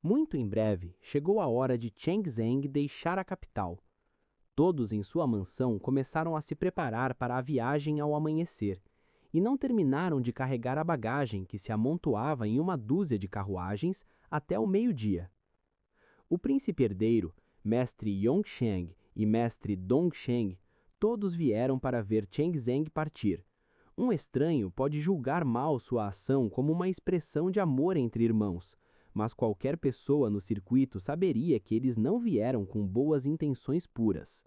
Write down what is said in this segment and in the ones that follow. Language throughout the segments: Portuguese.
Muito em breve, chegou a hora de Cheng Zeng deixar a capital. Todos em sua mansão começaram a se preparar para a viagem ao amanhecer, e não terminaram de carregar a bagagem que se amontoava em uma dúzia de carruagens até o meio-dia. O príncipe herdeiro, mestre Yongsheng e mestre Dongsheng, todos vieram para ver Cheng Zeng partir. Um estranho pode julgar mal sua ação como uma expressão de amor entre irmãos, mas qualquer pessoa no circuito saberia que eles não vieram com boas intenções puras.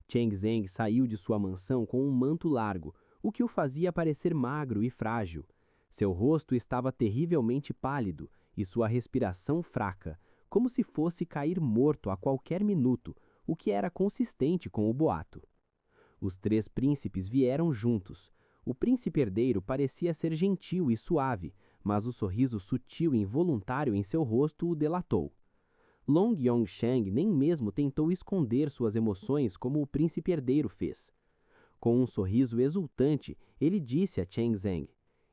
Cheng Zeng saiu de sua mansão com um manto largo, o que o fazia parecer magro e frágil. Seu rosto estava terrivelmente pálido e sua respiração fraca, como se fosse cair morto a qualquer minuto, o que era consistente com o boato. Os três príncipes vieram juntos. O príncipe herdeiro parecia ser gentil e suave, mas o sorriso sutil e involuntário em seu rosto o delatou. Long Yongsheng nem mesmo tentou esconder suas emoções como o príncipe herdeiro fez. Com um sorriso exultante, ele disse a Cheng Zeng: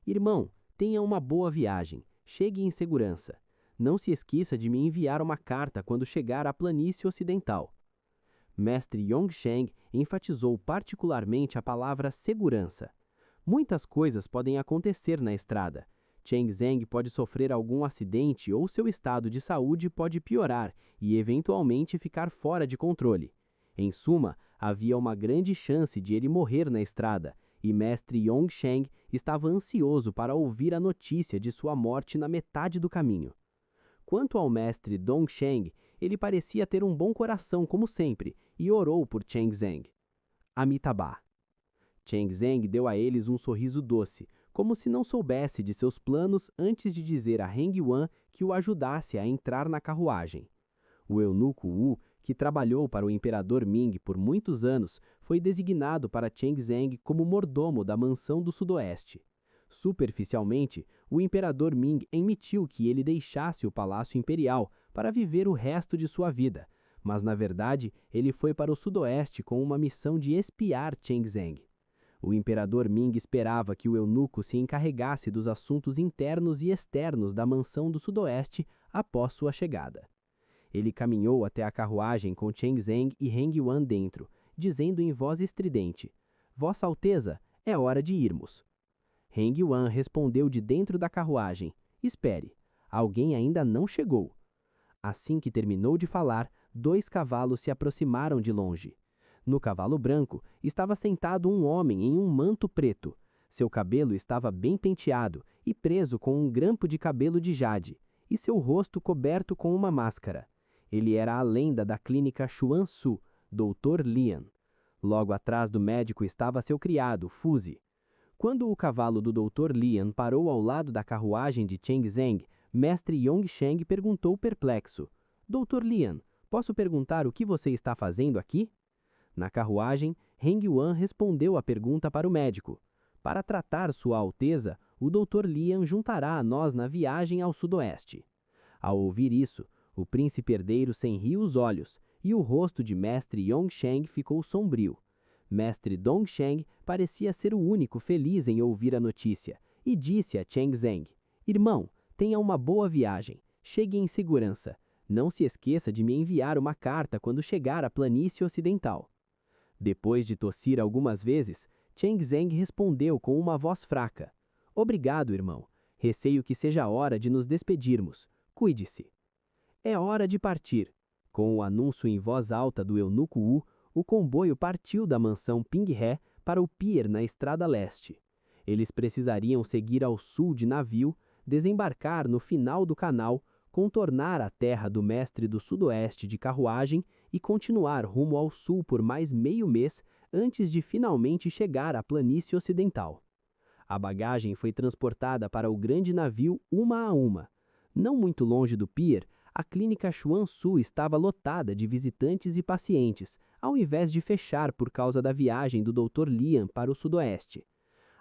"Irmão, tenha uma boa viagem. Chegue em segurança. Não se esqueça de me enviar uma carta quando chegar à planície ocidental." Mestre Yongsheng enfatizou particularmente a palavra segurança. Muitas coisas podem acontecer na estrada. Cheng Zeng pode sofrer algum acidente ou seu estado de saúde pode piorar e eventualmente ficar fora de controle. Em suma, havia uma grande chance de ele morrer na estrada, e mestre Yongsheng estava ansioso para ouvir a notícia de sua morte na metade do caminho. Quanto ao mestre Dongsheng, ele parecia ter um bom coração como sempre, e orou por Cheng Zeng. Amitabha. Cheng Zeng deu a eles um sorriso doce, como se não soubesse de seus planos antes de dizer a Heng Yuan que o ajudasse a entrar na carruagem. O eunuco Wu, que trabalhou para o imperador Ming por muitos anos, foi designado para Cheng Zeng como mordomo da mansão do sudoeste. Superficialmente, o imperador Ming emitiu que ele deixasse o palácio imperial para viver o resto de sua vida, mas na verdade ele foi para o sudoeste com uma missão de espiar Cheng Zeng. O imperador Ming esperava que o eunuco se encarregasse dos assuntos internos e externos da mansão do sudoeste após sua chegada. Ele caminhou até a carruagem com Cheng Zeng e Heng Yuan dentro, dizendo em voz estridente: "Vossa Alteza, é hora de irmos." Heng Yuan respondeu de dentro da carruagem: "Espere, alguém ainda não chegou." Assim que terminou de falar, 2 cavalos se aproximaram de longe. No cavalo branco estava sentado um homem em um manto preto. Seu cabelo estava bem penteado e preso com um grampo de cabelo de jade, e seu rosto coberto com uma máscara. Ele era a lenda da clínica Xuan Su, Dr. Lian. Logo atrás do médico estava seu criado, Fuzi. Quando o cavalo do Dr. Lian parou ao lado da carruagem de Cheng Zeng, mestre Yongsheng perguntou perplexo: "Dr. Lian, posso perguntar o que você está fazendo aqui?" Na carruagem, Heng Yuan respondeu a pergunta para o médico. "Para tratar Sua Alteza, o Dr. Lian juntará a nós na viagem ao sudoeste." Ao ouvir isso, o príncipe herdeiro cerriu os olhos, e o rosto de mestre Yongsheng ficou sombrio. Mestre Dongsheng parecia ser o único feliz em ouvir a notícia, e disse a Cheng Zeng: "Irmão, tenha uma boa viagem. Chegue em segurança. Não se esqueça de me enviar uma carta quando chegar à planície ocidental." Depois de tossir algumas vezes, Cheng Zeng respondeu com uma voz fraca: "Obrigado, irmão. Receio que seja a hora de nos despedirmos. Cuide-se." É hora de partir. Com o anúncio em voz alta do eunuco Wu, o comboio partiu da mansão Ping-He para o pier na Estrada Leste. Eles precisariam seguir ao sul de navio, desembarcar no final do canal, contornar a terra do mestre do sudoeste de carruagem e continuar rumo ao sul por mais meio mês antes de finalmente chegar à planície ocidental. A bagagem foi transportada para o grande navio uma a uma. Não muito longe do pier, a clínica Xuan Su estava lotada de visitantes e pacientes, ao invés de fechar por causa da viagem do Dr. Lian para o sudoeste.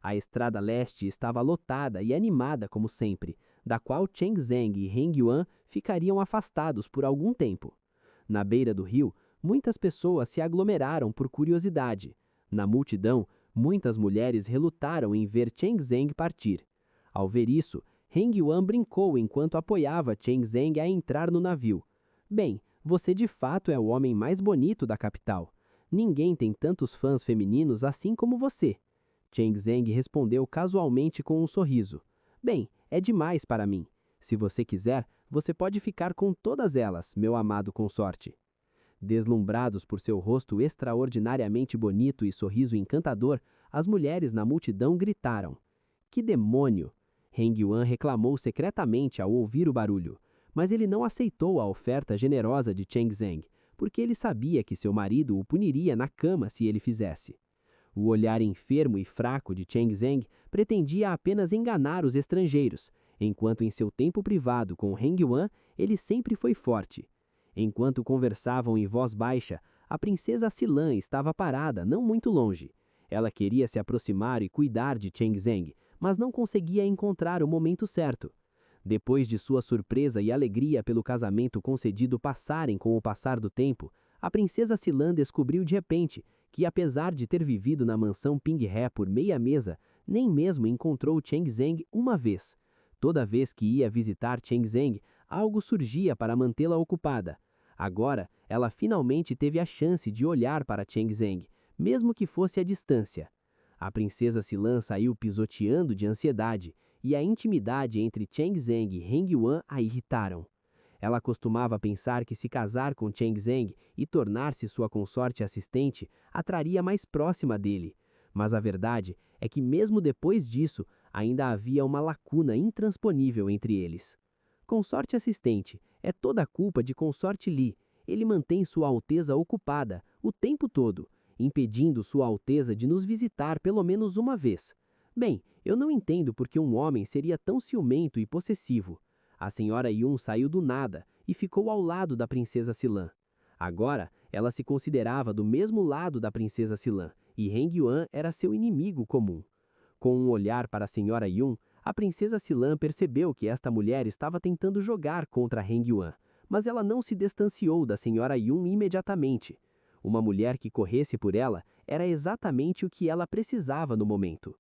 A Estrada Leste estava lotada e animada como sempre, da qual Cheng Zeng e Heng Yuan ficariam afastados por algum tempo. Na beira do rio, muitas pessoas se aglomeraram por curiosidade. Na multidão, muitas mulheres relutaram em ver Cheng Zeng partir. Ao ver isso, Heng Yuan brincou enquanto apoiava Cheng Zeng a entrar no navio. Bem, você de fato é o homem mais bonito da capital. Ninguém tem tantos fãs femininos assim como você. Cheng Zeng respondeu casualmente com um sorriso. Bem, é demais para mim. Se você quiser, você pode ficar com todas elas, meu amado consorte. Deslumbrados por seu rosto extraordinariamente bonito e sorriso encantador, as mulheres na multidão gritaram. Que demônio! Heng Yuan reclamou secretamente ao ouvir o barulho, mas ele não aceitou a oferta generosa de Cheng Zeng, porque ele sabia que seu marido o puniria na cama se ele fizesse. O olhar enfermo e fraco de Cheng Zeng pretendia apenas enganar os estrangeiros, enquanto em seu tempo privado com Heng Yuan ele sempre foi forte. Enquanto conversavam em voz baixa, a princesa Silan estava parada, não muito longe. Ela queria se aproximar e cuidar de Cheng Zeng, mas não conseguia encontrar o momento certo. Depois de sua surpresa e alegria pelo casamento concedido passarem com o passar do tempo, a princesa Silan descobriu de repente que, apesar de ter vivido na mansão Ping He por meia mesa, nem mesmo encontrou Cheng Zeng uma vez. Toda vez que ia visitar Cheng Zeng, algo surgia para mantê-la ocupada. Agora, ela finalmente teve a chance de olhar para Cheng Zeng, mesmo que fosse à distância. A princesa Silan saiu pisoteando de ansiedade, e a intimidade entre Cheng Zeng e Heng Yuan a irritaram. Ela costumava pensar que se casar com Cheng Zeng e tornar-se sua consorte assistente atraria mais próxima dele. Mas a verdade é que mesmo depois disso, ainda havia uma lacuna intransponível entre eles. Consorte assistente, é toda a culpa de Consorte Li. Ele mantém Sua Alteza ocupada o tempo todo, impedindo Sua Alteza de nos visitar pelo menos uma vez. Bem, eu não entendo por que um homem seria tão ciumento e possessivo. A senhora Yun saiu do nada e ficou ao lado da princesa Silan. Agora, ela se considerava do mesmo lado da princesa Silan, e Heng Yuan era seu inimigo comum. Com um olhar para a senhora Yun, a princesa Silan percebeu que esta mulher estava tentando jogar contra Heng Yuan, mas ela não se distanciou da senhora Yun imediatamente. Uma mulher que corresse por ela era exatamente o que ela precisava no momento.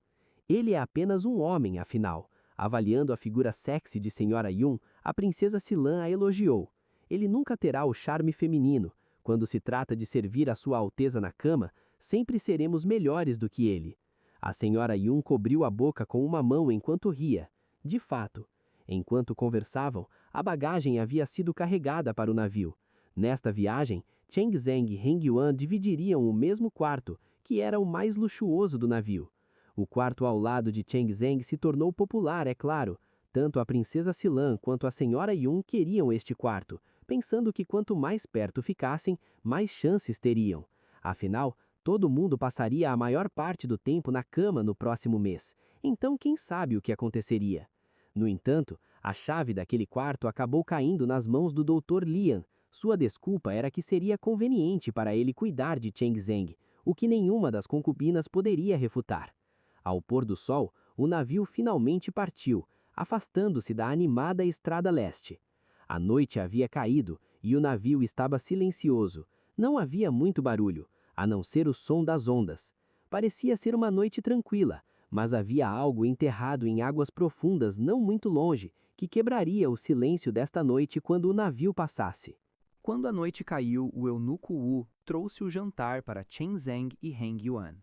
Ele é apenas um homem, afinal. Avaliando a figura sexy de senhora Yun, a princesa Silan a elogiou. Ele nunca terá o charme feminino. Quando se trata de servir a Sua Alteza na cama, sempre seremos melhores do que ele. A senhora Yun cobriu a boca com uma mão enquanto ria. De fato, enquanto conversavam, a bagagem havia sido carregada para o navio. Nesta viagem, Cheng Zeng e Heng Yuan dividiriam o mesmo quarto, que era o mais luxuoso do navio. O quarto ao lado de Cheng Zeng se tornou popular, é claro. Tanto a princesa Silan quanto a senhora Yun queriam este quarto, pensando que quanto mais perto ficassem, mais chances teriam. Afinal, todo mundo passaria a maior parte do tempo na cama no próximo mês, então quem sabe o que aconteceria? No entanto, a chave daquele quarto acabou caindo nas mãos do Dr. Lian. Sua desculpa era que seria conveniente para ele cuidar de Cheng Zeng, o que nenhuma das concubinas poderia refutar. Ao pôr do sol, o navio finalmente partiu, afastando-se da animada estrada leste. A noite havia caído e o navio estava silencioso. Não havia muito barulho, a não ser o som das ondas. Parecia ser uma noite tranquila, mas havia algo enterrado em águas profundas não muito longe, que quebraria o silêncio desta noite quando o navio passasse. Quando a noite caiu, o eunuco Wu trouxe o jantar para Cheng Zeng e Heng Yuan.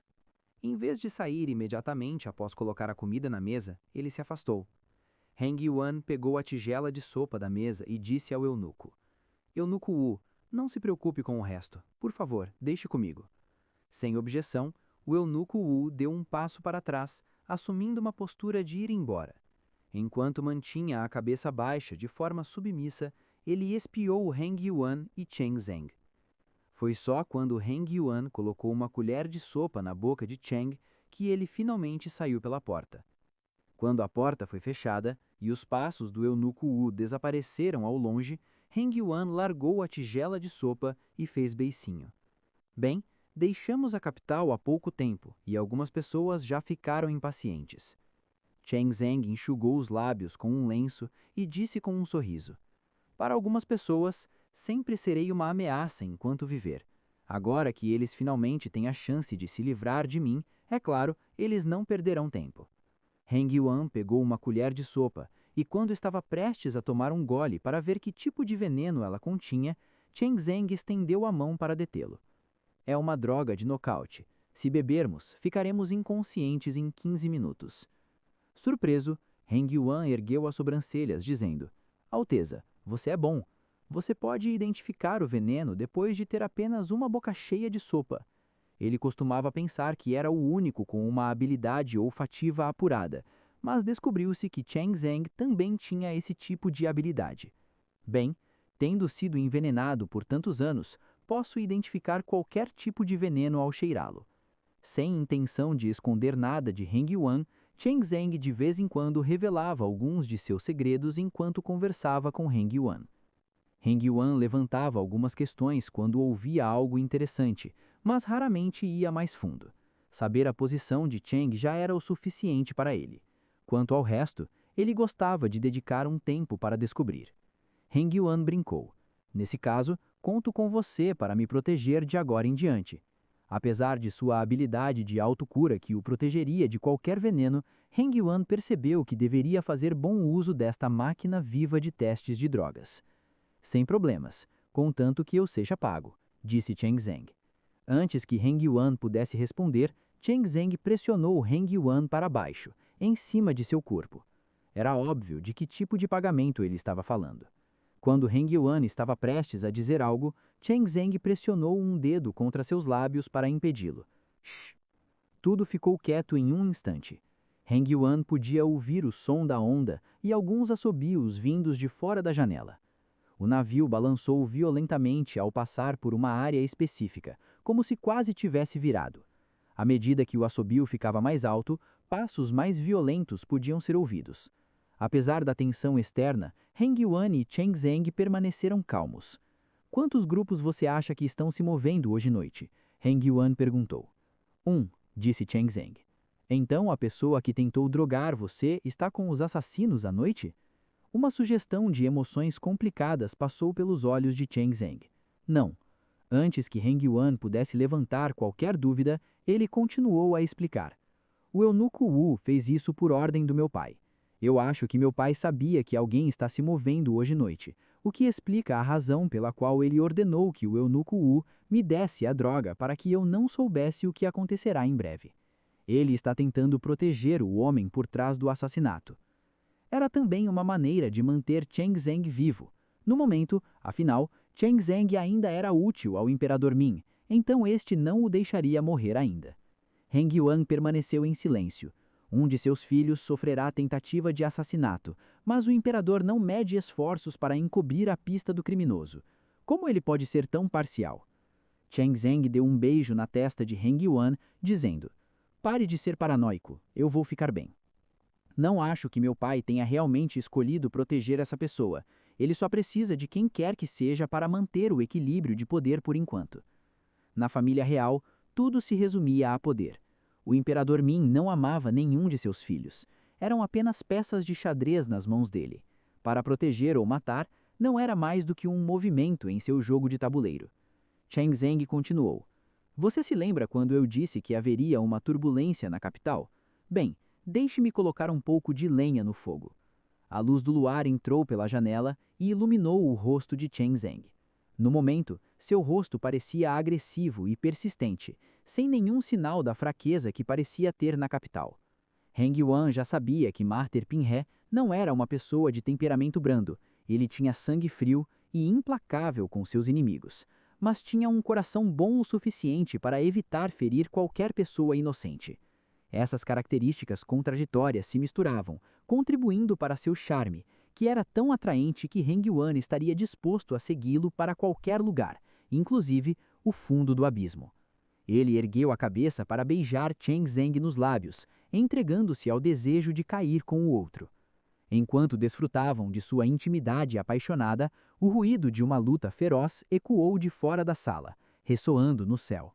Em vez de sair imediatamente após colocar a comida na mesa, ele se afastou. Heng Yuan pegou a tigela de sopa da mesa e disse ao eunuco: Eunuco Wu, não se preocupe com o resto. Por favor, deixe comigo. Sem objeção, o eunuco Wu deu um passo para trás, assumindo uma postura de ir embora. Enquanto mantinha a cabeça baixa de forma submissa, ele espiou Heng Yuan e Cheng Zeng. Foi só quando Heng Yuan colocou uma colher de sopa na boca de Cheng que ele finalmente saiu pela porta. Quando a porta foi fechada e os passos do eunuco Wu desapareceram ao longe, Heng Yuan largou a tigela de sopa e fez beicinho. Bem, deixamos a capital há pouco tempo e algumas pessoas já ficaram impacientes. Cheng Zeng enxugou os lábios com um lenço e disse com um sorriso: Para algumas pessoas, sempre serei uma ameaça enquanto viver. Agora que eles finalmente têm a chance de se livrar de mim, é claro, eles não perderão tempo. Heng Yuan pegou uma colher de sopa e quando estava prestes a tomar um gole para ver que tipo de veneno ela continha, Cheng Zeng estendeu a mão para detê-lo. É uma droga de nocaute. Se bebermos, ficaremos inconscientes em 15 minutos. Surpreso, Heng Yuan ergueu as sobrancelhas, dizendo: Alteza, você é bom. Você pode identificar o veneno depois de ter apenas uma boca cheia de sopa. Ele costumava pensar que era o único com uma habilidade olfativa apurada, mas descobriu-se que Cheng Zeng também tinha esse tipo de habilidade. Bem, tendo sido envenenado por tantos anos, posso identificar qualquer tipo de veneno ao cheirá-lo. Sem intenção de esconder nada de Heng Yuan, Cheng Zeng de vez em quando revelava alguns de seus segredos enquanto conversava com Heng Yuan. Heng Yuan levantava algumas questões quando ouvia algo interessante, mas raramente ia mais fundo. Saber a posição de Cheng já era o suficiente para ele. Quanto ao resto, ele gostava de dedicar um tempo para descobrir. Heng Yuan brincou. Nesse caso, conto com você para me proteger de agora em diante. Apesar de sua habilidade de autocura que o protegeria de qualquer veneno, Heng Yuan percebeu que deveria fazer bom uso desta máquina viva de testes de drogas. Sem problemas, contanto que eu seja pago, disse Cheng Zeng. Antes que Heng Yuan pudesse responder, Cheng Zeng pressionou Heng Yuan para baixo, em cima de seu corpo. Era óbvio de que tipo de pagamento ele estava falando. Quando Heng Yuan estava prestes a dizer algo, Cheng Zeng pressionou um dedo contra seus lábios para impedi-lo. Shh! Tudo ficou quieto em um instante. Heng Yuan podia ouvir o som da onda e alguns assobios vindos de fora da janela. O navio balançou violentamente ao passar por uma área específica, como se quase tivesse virado. À medida que o assobio ficava mais alto, passos mais violentos podiam ser ouvidos. Apesar da tensão externa, Heng Yuan e Cheng Zeng permaneceram calmos. Quantos grupos você acha que estão se movendo hoje à noite? Heng Yuan perguntou. Disse Cheng Zeng. Então a pessoa que tentou drogar você está com os assassinos à noite? Uma sugestão de emoções complicadas passou pelos olhos de Cheng Zeng. Não. Antes que Heng Yuan pudesse levantar qualquer dúvida, ele continuou a explicar. O eunuco Wu fez isso por ordem do meu pai. Eu acho que meu pai sabia que alguém está se movendo hoje à noite, o que explica a razão pela qual ele ordenou que o eunuco Wu me desse a droga para que eu não soubesse o que acontecerá em breve. Ele está tentando proteger o homem por trás do assassinato. Era também uma maneira de manter Cheng Zeng vivo. No momento, afinal, Cheng Zeng ainda era útil ao Imperador Ming, então este não o deixaria morrer ainda. Heng Yuan permaneceu em silêncio. Um de seus filhos sofrerá tentativa de assassinato, mas o imperador não mede esforços para encobrir a pista do criminoso. Como ele pode ser tão parcial? Cheng Zeng deu um beijo na testa de Heng Yuan, dizendo: Pare de ser paranoico, eu vou ficar bem. Não acho que meu pai tenha realmente escolhido proteger essa pessoa. Ele só precisa de quem quer que seja para manter o equilíbrio de poder por enquanto. Na família real, tudo se resumia a poder. O imperador Ming não amava nenhum de seus filhos. Eram apenas peças de xadrez nas mãos dele. Para proteger ou matar, não era mais do que um movimento em seu jogo de tabuleiro. Cheng Zeng continuou. Você se lembra quando eu disse que haveria uma turbulência na capital? Bem, deixe-me colocar um pouco de lenha no fogo. A luz do luar entrou pela janela e iluminou o rosto de Cheng Zeng. No momento, seu rosto parecia agressivo e persistente, sem nenhum sinal da fraqueza que parecia ter na capital. Heng Yuan já sabia que Master Pinhe não era uma pessoa de temperamento brando. Ele tinha sangue frio e implacável com seus inimigos, mas tinha um coração bom o suficiente para evitar ferir qualquer pessoa inocente. Essas características contraditórias se misturavam, contribuindo para seu charme, que era tão atraente que Heng Yuan estaria disposto a segui-lo para qualquer lugar, inclusive o fundo do abismo. Ele ergueu a cabeça para beijar Cheng Zeng nos lábios, entregando-se ao desejo de cair com o outro. Enquanto desfrutavam de sua intimidade apaixonada, o ruído de uma luta feroz ecoou de fora da sala, ressoando no céu.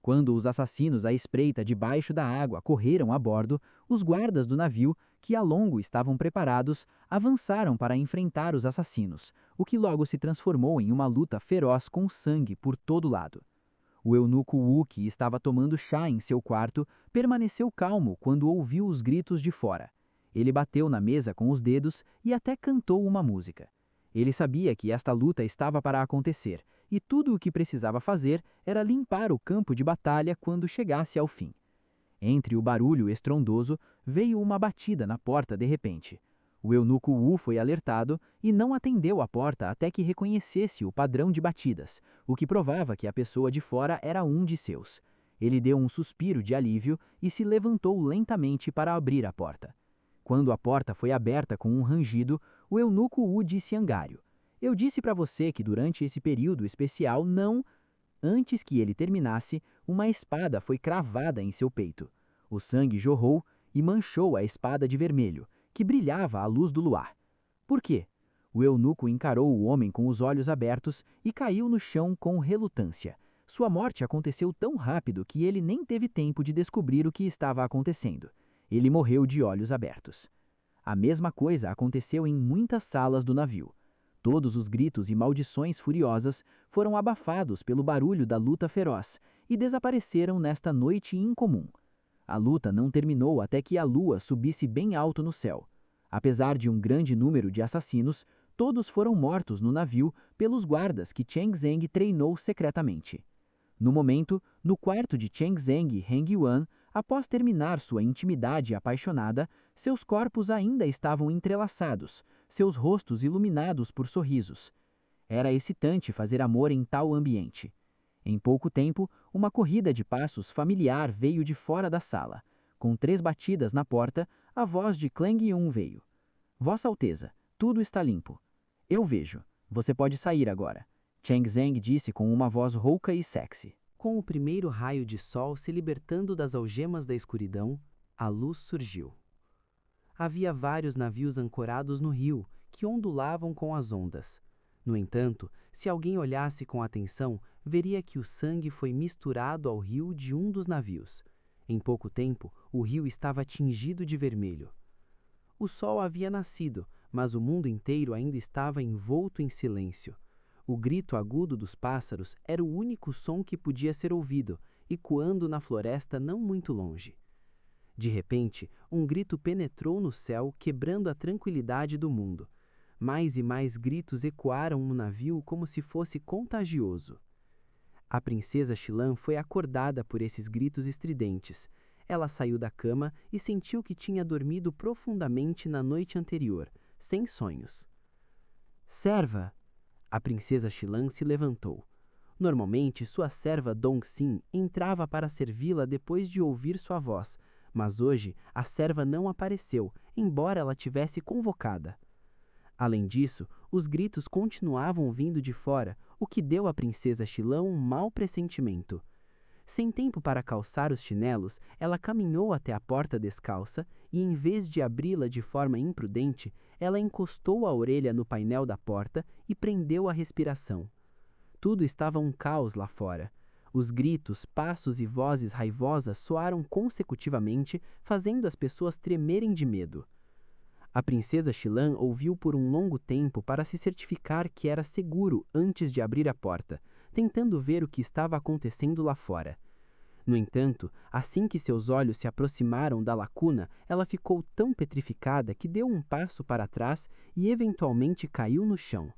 Quando os assassinos à espreita debaixo da água correram a bordo, os guardas do navio, que a longo estavam preparados, avançaram para enfrentar os assassinos, o que logo se transformou em uma luta feroz com sangue por todo lado. O eunuco Wu, que estava tomando chá em seu quarto, permaneceu calmo quando ouviu os gritos de fora. Ele bateu na mesa com os dedos e até cantou uma música. Ele sabia que esta luta estava para acontecer, e tudo o que precisava fazer era limpar o campo de batalha quando chegasse ao fim. Entre o barulho estrondoso, veio uma batida na porta de repente. O eunuco Wu foi alertado e não atendeu a porta até que reconhecesse o padrão de batidas, o que provava que a pessoa de fora era um de seus. Ele deu um suspiro de alívio e se levantou lentamente para abrir a porta. Quando a porta foi aberta com um rangido, o eunuco Wu disse Angário: "Eu disse para você que durante esse período especial não..." Antes que ele terminasse, uma espada foi cravada em seu peito. O sangue jorrou e manchou a espada de vermelho, que brilhava à luz do luar. Por quê? O eunuco encarou o homem com os olhos abertos e caiu no chão com relutância. Sua morte aconteceu tão rápido que ele nem teve tempo de descobrir o que estava acontecendo. Ele morreu de olhos abertos. A mesma coisa aconteceu em muitas salas do navio. Todos os gritos e maldições furiosas foram abafados pelo barulho da luta feroz e desapareceram nesta noite incomum. A luta não terminou até que a lua subisse bem alto no céu. Apesar de um grande número de assassinos, todos foram mortos no navio pelos guardas que Cheng Zeng treinou secretamente. No momento, no quarto de Cheng Zeng e Heng Yuan, após terminar sua intimidade apaixonada, seus corpos ainda estavam entrelaçados, seus rostos iluminados por sorrisos. Era excitante fazer amor em tal ambiente. Em pouco tempo, uma corrida de passos familiar veio de fora da sala. Com 3 batidas na porta, a voz de Clang Yun veio. "Vossa Alteza, tudo está limpo." "Eu vejo. Você pode sair agora," Cheng Zeng disse com uma voz rouca e sexy. Com o primeiro raio de sol se libertando das algemas da escuridão, a luz surgiu. Havia vários navios ancorados no rio, que ondulavam com as ondas. No entanto, se alguém olhasse com atenção, veria que o sangue foi misturado ao rio de um dos navios. Em pouco tempo, o rio estava tingido de vermelho. O sol havia nascido, mas o mundo inteiro ainda estava envolto em silêncio. O grito agudo dos pássaros era o único som que podia ser ouvido, ecoando na floresta não muito longe. De repente, um grito penetrou no céu, quebrando a tranquilidade do mundo. Mais e mais gritos ecoaram no navio como se fosse contagioso. A princesa Xilan foi acordada por esses gritos estridentes. Ela saiu da cama e sentiu que tinha dormido profundamente na noite anterior, sem sonhos. "Serva!" A princesa Xilan se levantou. Normalmente, sua serva Dongxin entrava para servi-la depois de ouvir sua voz, mas hoje a serva não apareceu, embora ela tivesse convocada. Além disso, os gritos continuavam vindo de fora, o que deu à princesa Xilan um mau pressentimento. Sem tempo para calçar os chinelos, ela caminhou até a porta descalça e, em vez de abri-la de forma imprudente, ela encostou a orelha no painel da porta e prendeu a respiração. Tudo estava um caos lá fora. Os gritos, passos e vozes raivosas soaram consecutivamente, fazendo as pessoas tremerem de medo. A princesa Xilan ouviu por um longo tempo para se certificar que era seguro antes de abrir a porta, tentando ver o que estava acontecendo lá fora. No entanto, assim que seus olhos se aproximaram da lacuna, ela ficou tão petrificada que deu um passo para trás e eventualmente caiu no chão.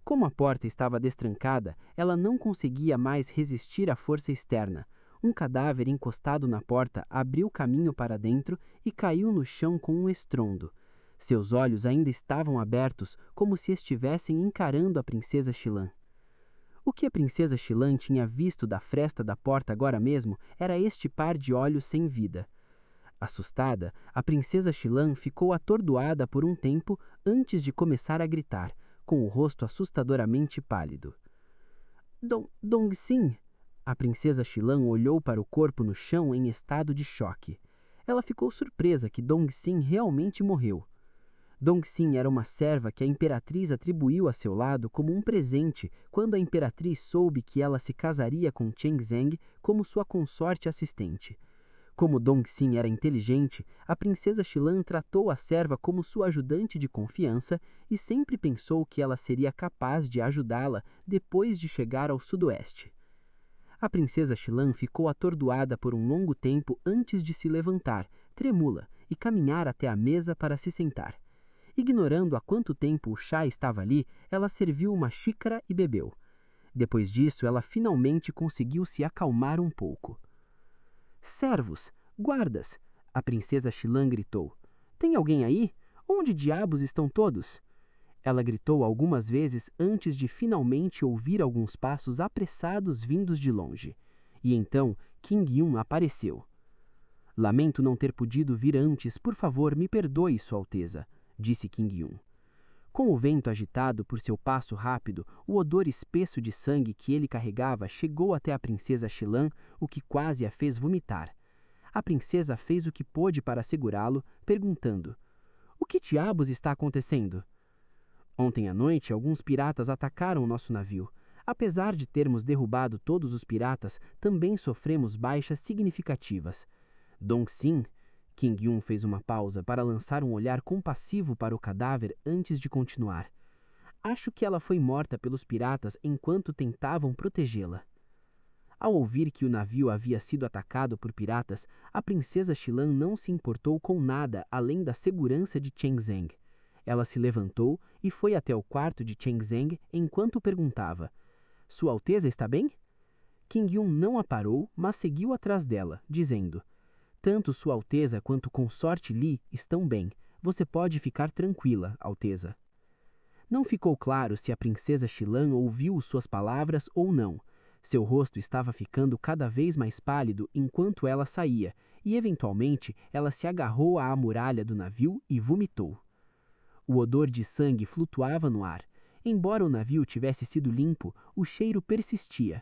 Como a porta estava destrancada, ela não conseguia mais resistir à força externa. Um cadáver encostado na porta abriu caminho para dentro e caiu no chão com um estrondo. Seus olhos ainda estavam abertos, como se estivessem encarando a princesa Xilan. O que a princesa Xilan tinha visto da fresta da porta agora mesmo era este par de olhos sem vida. Assustada, a princesa Xilan ficou atordoada por um tempo antes de começar a gritar, com o rosto assustadoramente pálido. Dongxin! A princesa Xilan olhou para o corpo no chão em estado de choque. Ela ficou surpresa que Dongxin realmente morreu. Dongxin era uma serva que a imperatriz atribuiu a seu lado como um presente quando a imperatriz soube que ela se casaria com Cheng Zeng como sua consorte assistente. Como Dongxin era inteligente, a princesa Xilan tratou a serva como sua ajudante de confiança e sempre pensou que ela seria capaz de ajudá-la depois de chegar ao sudoeste. A princesa Xilan ficou atordoada por um longo tempo antes de se levantar, tremula, e caminhar até a mesa para se sentar. Ignorando há quanto tempo o chá estava ali, ela serviu uma xícara e bebeu. Depois disso, ela finalmente conseguiu se acalmar um pouco. Servos, guardas! A princesa Xilan gritou. Tem alguém aí? Onde diabos estão todos? Ela gritou algumas vezes antes de finalmente ouvir alguns passos apressados vindos de longe. E então King Yun apareceu. Lamento não ter podido vir antes, por favor, me perdoe, Sua Alteza, disse King Yun. Com o vento agitado por seu passo rápido, o odor espesso de sangue que ele carregava chegou até a princesa Xilan, o que quase a fez vomitar. A princesa fez o que pôde para segurá-lo, perguntando: O que diabos está acontecendo? Ontem à noite, alguns piratas atacaram o nosso navio. Apesar de termos derrubado todos os piratas, também sofremos baixas significativas. Dongxin, King Yun fez uma pausa para lançar um olhar compassivo para o cadáver antes de continuar. Acho que ela foi morta pelos piratas enquanto tentavam protegê-la. Ao ouvir que o navio havia sido atacado por piratas, a princesa Xilan não se importou com nada além da segurança de Cheng Zeng. Ela se levantou e foi até o quarto de Cheng Zeng enquanto perguntava: Sua Alteza está bem? King Yun não a parou, mas seguiu atrás dela, dizendo: Tanto Sua Alteza quanto Consorte Li estão bem. Você pode ficar tranquila, Alteza. Não ficou claro se a princesa Xilan ouviu suas palavras ou não. Seu rosto estava ficando cada vez mais pálido enquanto ela saía, e eventualmente ela se agarrou à muralha do navio e vomitou. O odor de sangue flutuava no ar. Embora o navio tivesse sido limpo, o cheiro persistia.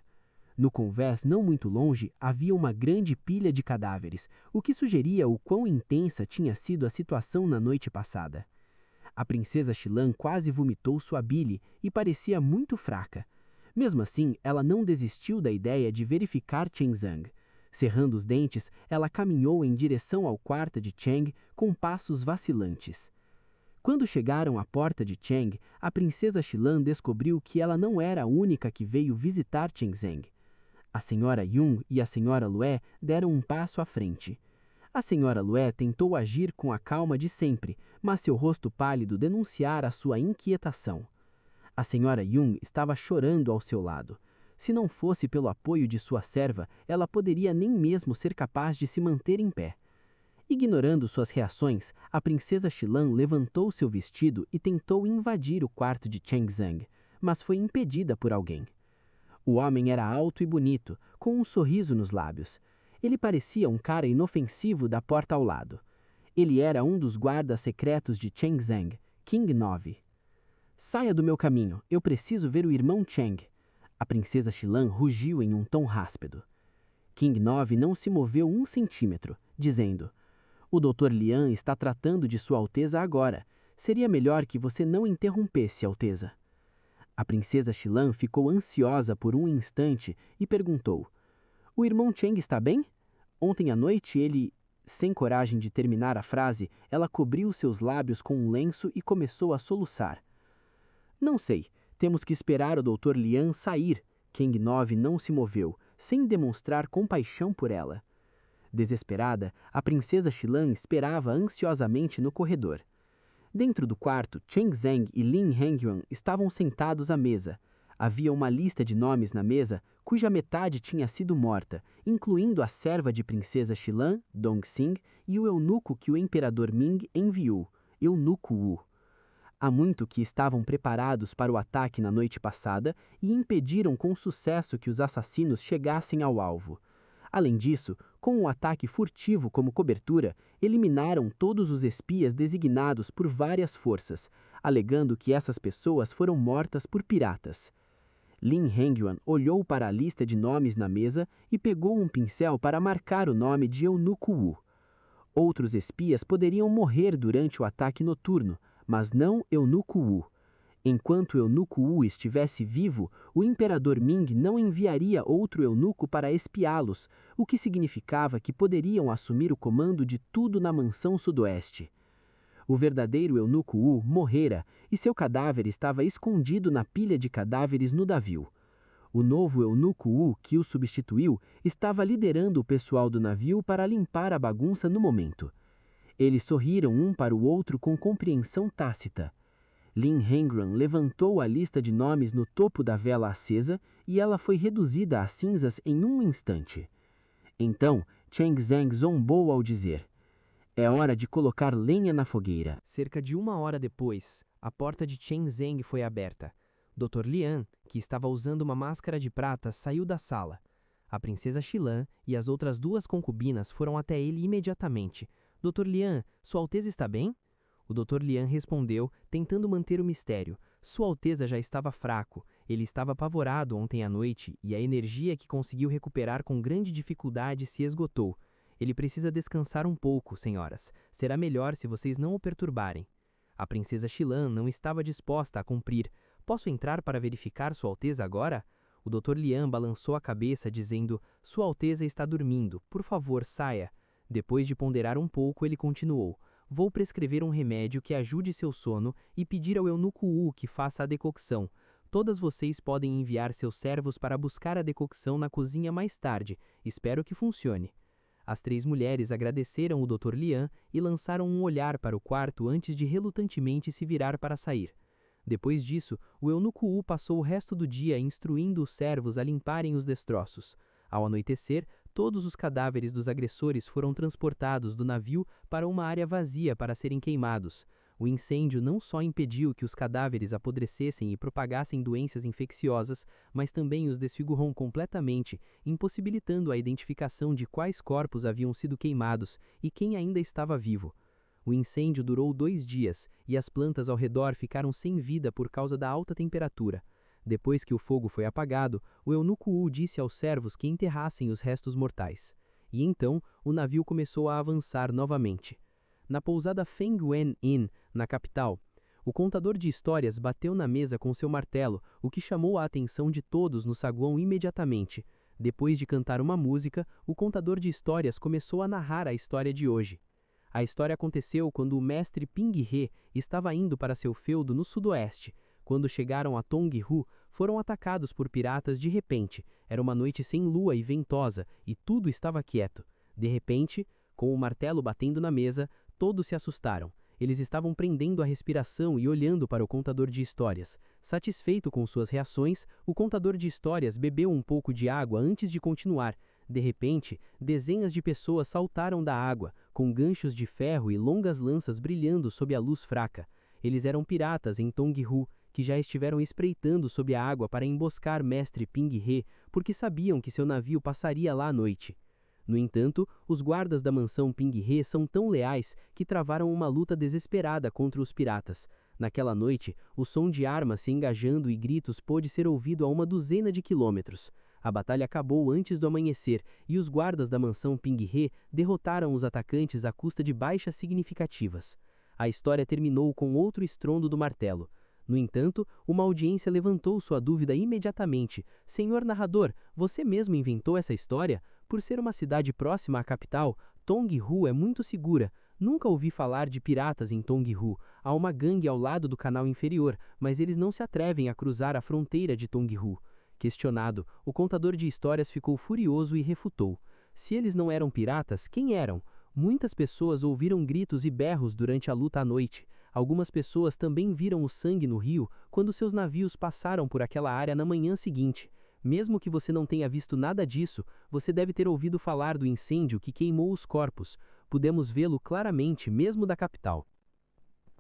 No convés, não muito longe, havia uma grande pilha de cadáveres, o que sugeria o quão intensa tinha sido a situação na noite passada. A princesa Xilan quase vomitou sua bile e parecia muito fraca. Mesmo assim, ela não desistiu da ideia de verificar Cheng Zeng. Cerrando os dentes, ela caminhou em direção ao quarto de Cheng com passos vacilantes. Quando chegaram à porta de Cheng, a princesa Xilan descobriu que ela não era a única que veio visitar Cheng Zeng. A senhora Yun e a senhora Lué deram um passo à frente. A senhora Lué tentou agir com a calma de sempre, mas seu rosto pálido denunciara a sua inquietação. A senhora Yun estava chorando ao seu lado. Se não fosse pelo apoio de sua serva, ela poderia nem mesmo ser capaz de se manter em pé. Ignorando suas reações, a princesa Xilan levantou seu vestido e tentou invadir o quarto de Cheng Zeng, mas foi impedida por alguém. O homem era alto e bonito, com um sorriso nos lábios. Ele parecia um cara inofensivo da porta ao lado. Ele era um dos guardas secretos de Cheng Zeng, King 9. Saia do meu caminho, eu preciso ver o irmão Cheng. A princesa Xilan rugiu em um tom ráspido. King 9 não se moveu 1 centímetro, dizendo: O Dr. Lian está tratando de Sua Alteza agora. Seria melhor que você não interrompesse, Alteza. A princesa Xilan ficou ansiosa por um instante e perguntou: O irmão Cheng está bem? Ontem à noite ele... Sem coragem de terminar a frase, ela cobriu seus lábios com um lenço e começou a soluçar. Não sei. Temos que esperar o Dr. Lian sair. King 9 não se moveu, sem demonstrar compaixão por ela. Desesperada, a princesa Xilan esperava ansiosamente no corredor. Dentro do quarto, Cheng Zeng e Lin Hengyuan estavam sentados à mesa. Havia uma lista de nomes na mesa, cuja metade tinha sido morta, incluindo a serva de princesa Xilan, Dongxing, e o eunuco que o imperador Ming enviou, Eunuco Wu. Há muito que estavam preparados para o ataque na noite passada e impediram com sucesso que os assassinos chegassem ao alvo. Além disso, com o ataque furtivo como cobertura, eliminaram todos os espias designados por várias forças, alegando que essas pessoas foram mortas por piratas. Lin Hengyuan olhou para a lista de nomes na mesa e pegou um pincel para marcar o nome de Eunuco Wu. Outros espias poderiam morrer durante o ataque noturno, mas não Eunuco Wu. Enquanto Eunuco Wu estivesse vivo, o imperador Ming não enviaria outro eunuco para espiá-los, o que significava que poderiam assumir o comando de tudo na mansão sudoeste. O verdadeiro eunuco Wu morrera e seu cadáver estava escondido na pilha de cadáveres no navio. O novo eunuco Wu, que o substituiu, estava liderando o pessoal do navio para limpar a bagunça no momento. Eles sorriram um para o outro com compreensão tácita. Lin Hengran levantou a lista de nomes no topo da vela acesa e ela foi reduzida a cinzas em um instante. Então, Cheng Zheng zombou ao dizer: "É hora de colocar lenha na fogueira." Cerca de 1 hora depois, a porta de Cheng Zheng foi aberta. Dr. Lian, que estava usando uma máscara de prata, saiu da sala. A princesa Xilan e as outras 2 concubinas foram até ele imediatamente. Dr. Lian, Sua Alteza está bem? O Dr. Lian respondeu, tentando manter o mistério. Sua Alteza já estava fraco. Ele estava apavorado ontem à noite e a energia que conseguiu recuperar com grande dificuldade se esgotou. Ele precisa descansar um pouco, senhoras. Será melhor se vocês não o perturbarem. A princesa Xilan não estava disposta a cumprir. Posso entrar para verificar Sua Alteza agora? O Dr. Lian balançou a cabeça, dizendo: Sua Alteza está dormindo. Por favor, saia. Depois de ponderar um pouco, ele continuou: Vou prescrever um remédio que ajude seu sono e pedir ao eunuco Wu que faça a decocção. Todas vocês podem enviar seus servos para buscar a decocção na cozinha mais tarde. Espero que funcione. As 3 mulheres agradeceram o Dr. Lian e lançaram um olhar para o quarto antes de relutantemente se virar para sair. Depois disso, o eunuco Wu passou o resto do dia instruindo os servos a limparem os destroços. Ao anoitecer, todos os cadáveres dos agressores foram transportados do navio para uma área vazia para serem queimados. O incêndio não só impediu que os cadáveres apodrecessem e propagassem doenças infecciosas, mas também os desfigurou completamente, impossibilitando a identificação de quais corpos haviam sido queimados e quem ainda estava vivo. O incêndio durou 2 dias e as plantas ao redor ficaram sem vida por causa da alta temperatura. Depois que o fogo foi apagado, o eunuco Wu disse aos servos que enterrassem os restos mortais. E então, o navio começou a avançar novamente. Na pousada Feng Wen Inn, na capital, o contador de histórias bateu na mesa com seu martelo, o que chamou a atenção de todos no saguão imediatamente. Depois de cantar uma música, o contador de histórias começou a narrar a história de hoje. A história aconteceu quando o mestre Ping He estava indo para seu feudo no sudoeste. Quando chegaram a Tonghu, foram atacados por piratas de repente. Era uma noite sem lua e ventosa, e tudo estava quieto. De repente, com o martelo batendo na mesa, todos se assustaram. Eles estavam prendendo a respiração e olhando para o contador de histórias. Satisfeito com suas reações, o contador de histórias bebeu um pouco de água antes de continuar. De repente, dezenas de pessoas saltaram da água, com ganchos de ferro e longas lanças brilhando sob a luz fraca. Eles eram piratas em Tonghu, que já estiveram espreitando sob a água para emboscar mestre Ping He, porque sabiam que seu navio passaria lá à noite. No entanto, os guardas da mansão Ping He são tão leais que travaram uma luta desesperada contra os piratas. Naquela noite, o som de armas se engajando e gritos pôde ser ouvido a uma duzena de quilômetros. A batalha acabou antes do amanhecer e os guardas da mansão Ping He derrotaram os atacantes à custa de baixas significativas. A história terminou com outro estrondo do martelo. No entanto, uma audiência levantou sua dúvida imediatamente. Senhor narrador, você mesmo inventou essa história? Por ser uma cidade próxima à capital, Tonghu é muito segura. Nunca ouvi falar de piratas em Tonghu. Há uma gangue ao lado do canal inferior, mas eles não se atrevem a cruzar a fronteira de Tonghu. Questionado, o contador de histórias ficou furioso e refutou. Se eles não eram piratas, quem eram? Muitas pessoas ouviram gritos e berros durante a luta à noite. Algumas pessoas também viram o sangue no rio quando seus navios passaram por aquela área na manhã seguinte. Mesmo que você não tenha visto nada disso, você deve ter ouvido falar do incêndio que queimou os corpos. Pudemos vê-lo claramente, mesmo da capital.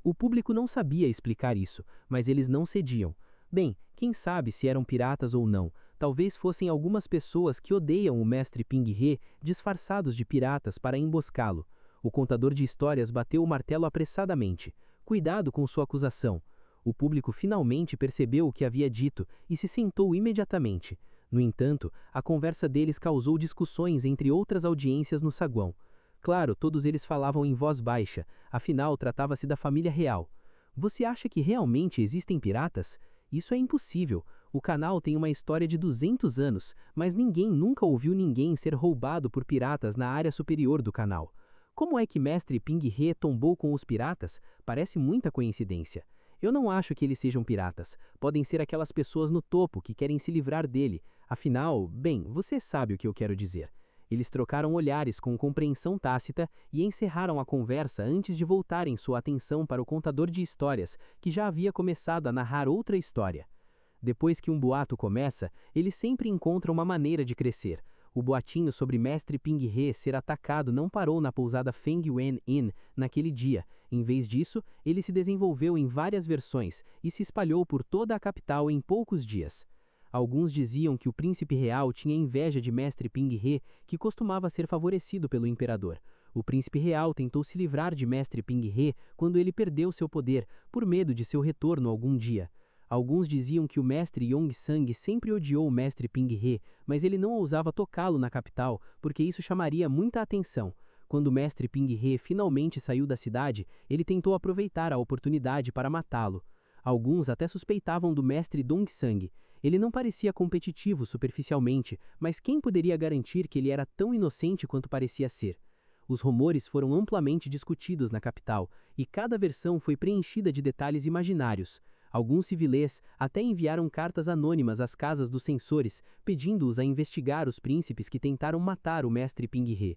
O público não sabia explicar isso, mas eles não cediam. Bem, quem sabe se eram piratas ou não. Talvez fossem algumas pessoas que odeiam o mestre Ping He, disfarçados de piratas para emboscá-lo. O contador de histórias bateu o martelo apressadamente. Cuidado com sua acusação. O público finalmente percebeu o que havia dito e se sentou imediatamente. No entanto, a conversa deles causou discussões entre outras audiências no saguão. Claro, todos eles falavam em voz baixa, afinal tratava-se da família real. Você acha que realmente existem piratas? Isso é impossível. O canal tem uma história de 200 anos, mas ninguém nunca ouviu ninguém ser roubado por piratas na área superior do canal. Como é que mestre Ping He tombou com os piratas? Parece muita coincidência. Eu não acho que eles sejam piratas. Podem ser aquelas pessoas no topo que querem se livrar dele. Afinal, bem, você sabe o que eu quero dizer. Eles trocaram olhares com compreensão tácita e encerraram a conversa antes de voltarem sua atenção para o contador de histórias, que já havia começado a narrar outra história. Depois que um boato começa, ele sempre encontra uma maneira de crescer. O boatinho sobre Mestre Ping He ser atacado não parou na pousada Feng Yuan Inn naquele dia. Em vez disso, ele se desenvolveu em várias versões e se espalhou por toda a capital em poucos dias. Alguns diziam que o príncipe real tinha inveja de Mestre Ping He, que costumava ser favorecido pelo imperador. O príncipe real tentou se livrar de Mestre Ping He quando ele perdeu seu poder, por medo de seu retorno algum dia. Alguns diziam que o mestre Yongzhang sempre odiou o mestre Ping He, mas ele não ousava tocá-lo na capital, porque isso chamaria muita atenção. Quando o mestre Ping He finalmente saiu da cidade, ele tentou aproveitar a oportunidade para matá-lo. Alguns até suspeitavam do mestre Dongzhang. Ele não parecia competitivo superficialmente, mas quem poderia garantir que ele era tão inocente quanto parecia ser? Os rumores foram amplamente discutidos na capital, e cada versão foi preenchida de detalhes imaginários. Alguns civilês até enviaram cartas anônimas às casas dos censores, pedindo-os a investigar os príncipes que tentaram matar o mestre Ping He.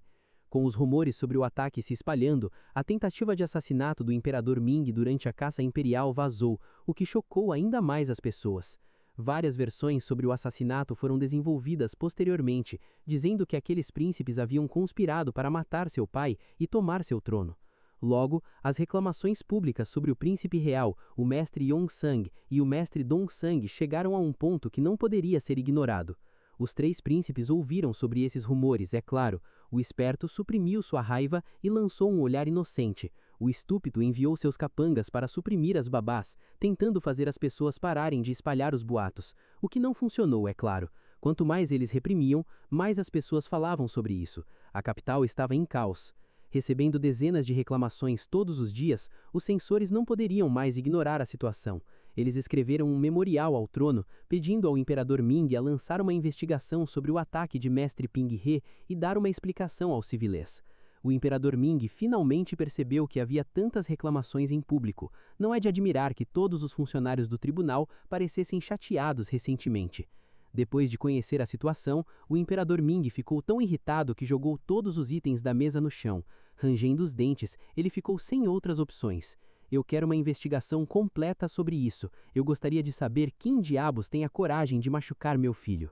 Com os rumores sobre o ataque se espalhando, a tentativa de assassinato do imperador Ming durante a caça imperial vazou, o que chocou ainda mais as pessoas. Várias versões sobre o assassinato foram desenvolvidas posteriormente, dizendo que aqueles príncipes haviam conspirado para matar seu pai e tomar seu trono. Logo, as reclamações públicas sobre o príncipe real, o mestre Yongzhang e o mestre Dongzhang chegaram a um ponto que não poderia ser ignorado. Os três príncipes ouviram sobre esses rumores, é claro. O esperto suprimiu sua raiva e lançou um olhar inocente. O estúpido enviou seus capangas para suprimir as babás, tentando fazer as pessoas pararem de espalhar os boatos. O que não funcionou, é claro. Quanto mais eles reprimiam, mais as pessoas falavam sobre isso. A capital estava em caos. Recebendo dezenas de reclamações todos os dias, os censores não poderiam mais ignorar a situação. Eles escreveram um memorial ao trono, pedindo ao imperador Ming a lançar uma investigação sobre o ataque de mestre Ping He e dar uma explicação aos civilês. O imperador Ming finalmente percebeu que havia tantas reclamações em público. Não é de admirar que todos os funcionários do tribunal parecessem chateados recentemente. Depois de conhecer a situação, o imperador Ming ficou tão irritado que jogou todos os itens da mesa no chão. Rangendo os dentes, ele ficou sem outras opções. Eu quero uma investigação completa sobre isso. Eu gostaria de saber quem diabos tem a coragem de machucar meu filho.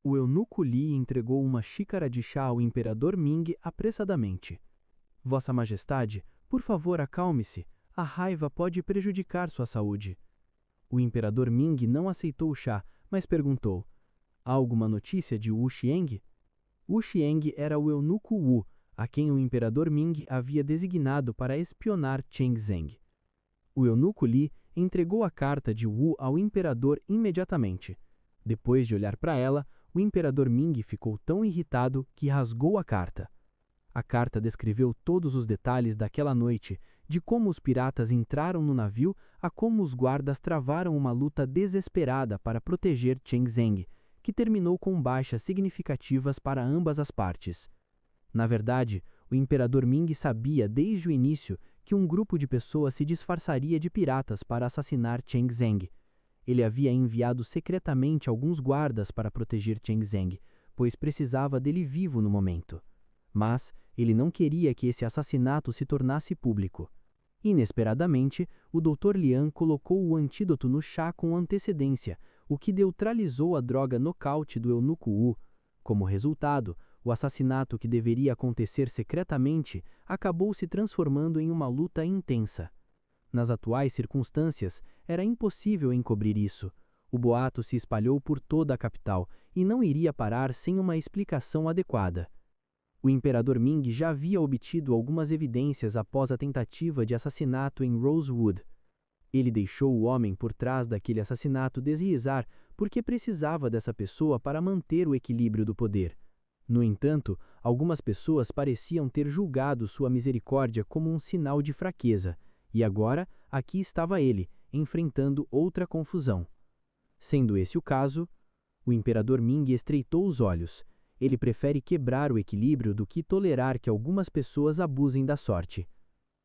O eunuco Li entregou uma xícara de chá ao imperador Ming apressadamente. Vossa Majestade, por favor, acalme-se. A raiva pode prejudicar sua saúde. O imperador Ming não aceitou o chá, mas perguntou: há alguma notícia de Wu Xieng? Wu Xieng era o eunuco Wu, a quem o imperador Ming havia designado para espionar Cheng Zeng. O eunuco Li entregou a carta de Wu ao imperador imediatamente. Depois de olhar para ela, o imperador Ming ficou tão irritado que rasgou a carta. A carta descreveu todos os detalhes daquela noite, de como os piratas entraram no navio a como os guardas travaram uma luta desesperada para proteger Cheng Zeng, que terminou com baixas significativas para ambas as partes. Na verdade, o imperador Ming sabia desde o início que um grupo de pessoas se disfarçaria de piratas para assassinar Cheng Zeng. Ele havia enviado secretamente alguns guardas para proteger Cheng Zeng, pois precisava dele vivo no momento. Mas ele não queria que esse assassinato se tornasse público. Inesperadamente, o Dr. Lian colocou o antídoto no chá com antecedência, o que neutralizou a droga nocaute do eunuco Wu. Como resultado, o assassinato que deveria acontecer secretamente acabou se transformando em uma luta intensa. Nas atuais circunstâncias, era impossível encobrir isso. O boato se espalhou por toda a capital e não iria parar sem uma explicação adequada. O imperador Ming já havia obtido algumas evidências após a tentativa de assassinato em Rosewood. Ele deixou o homem por trás daquele assassinato deslizar porque precisava dessa pessoa para manter o equilíbrio do poder. No entanto, algumas pessoas pareciam ter julgado sua misericórdia como um sinal de fraqueza, e agora aqui estava ele, enfrentando outra confusão. Sendo esse o caso, o imperador Ming estreitou os olhos. Ele prefere quebrar o equilíbrio do que tolerar que algumas pessoas abusem da sorte.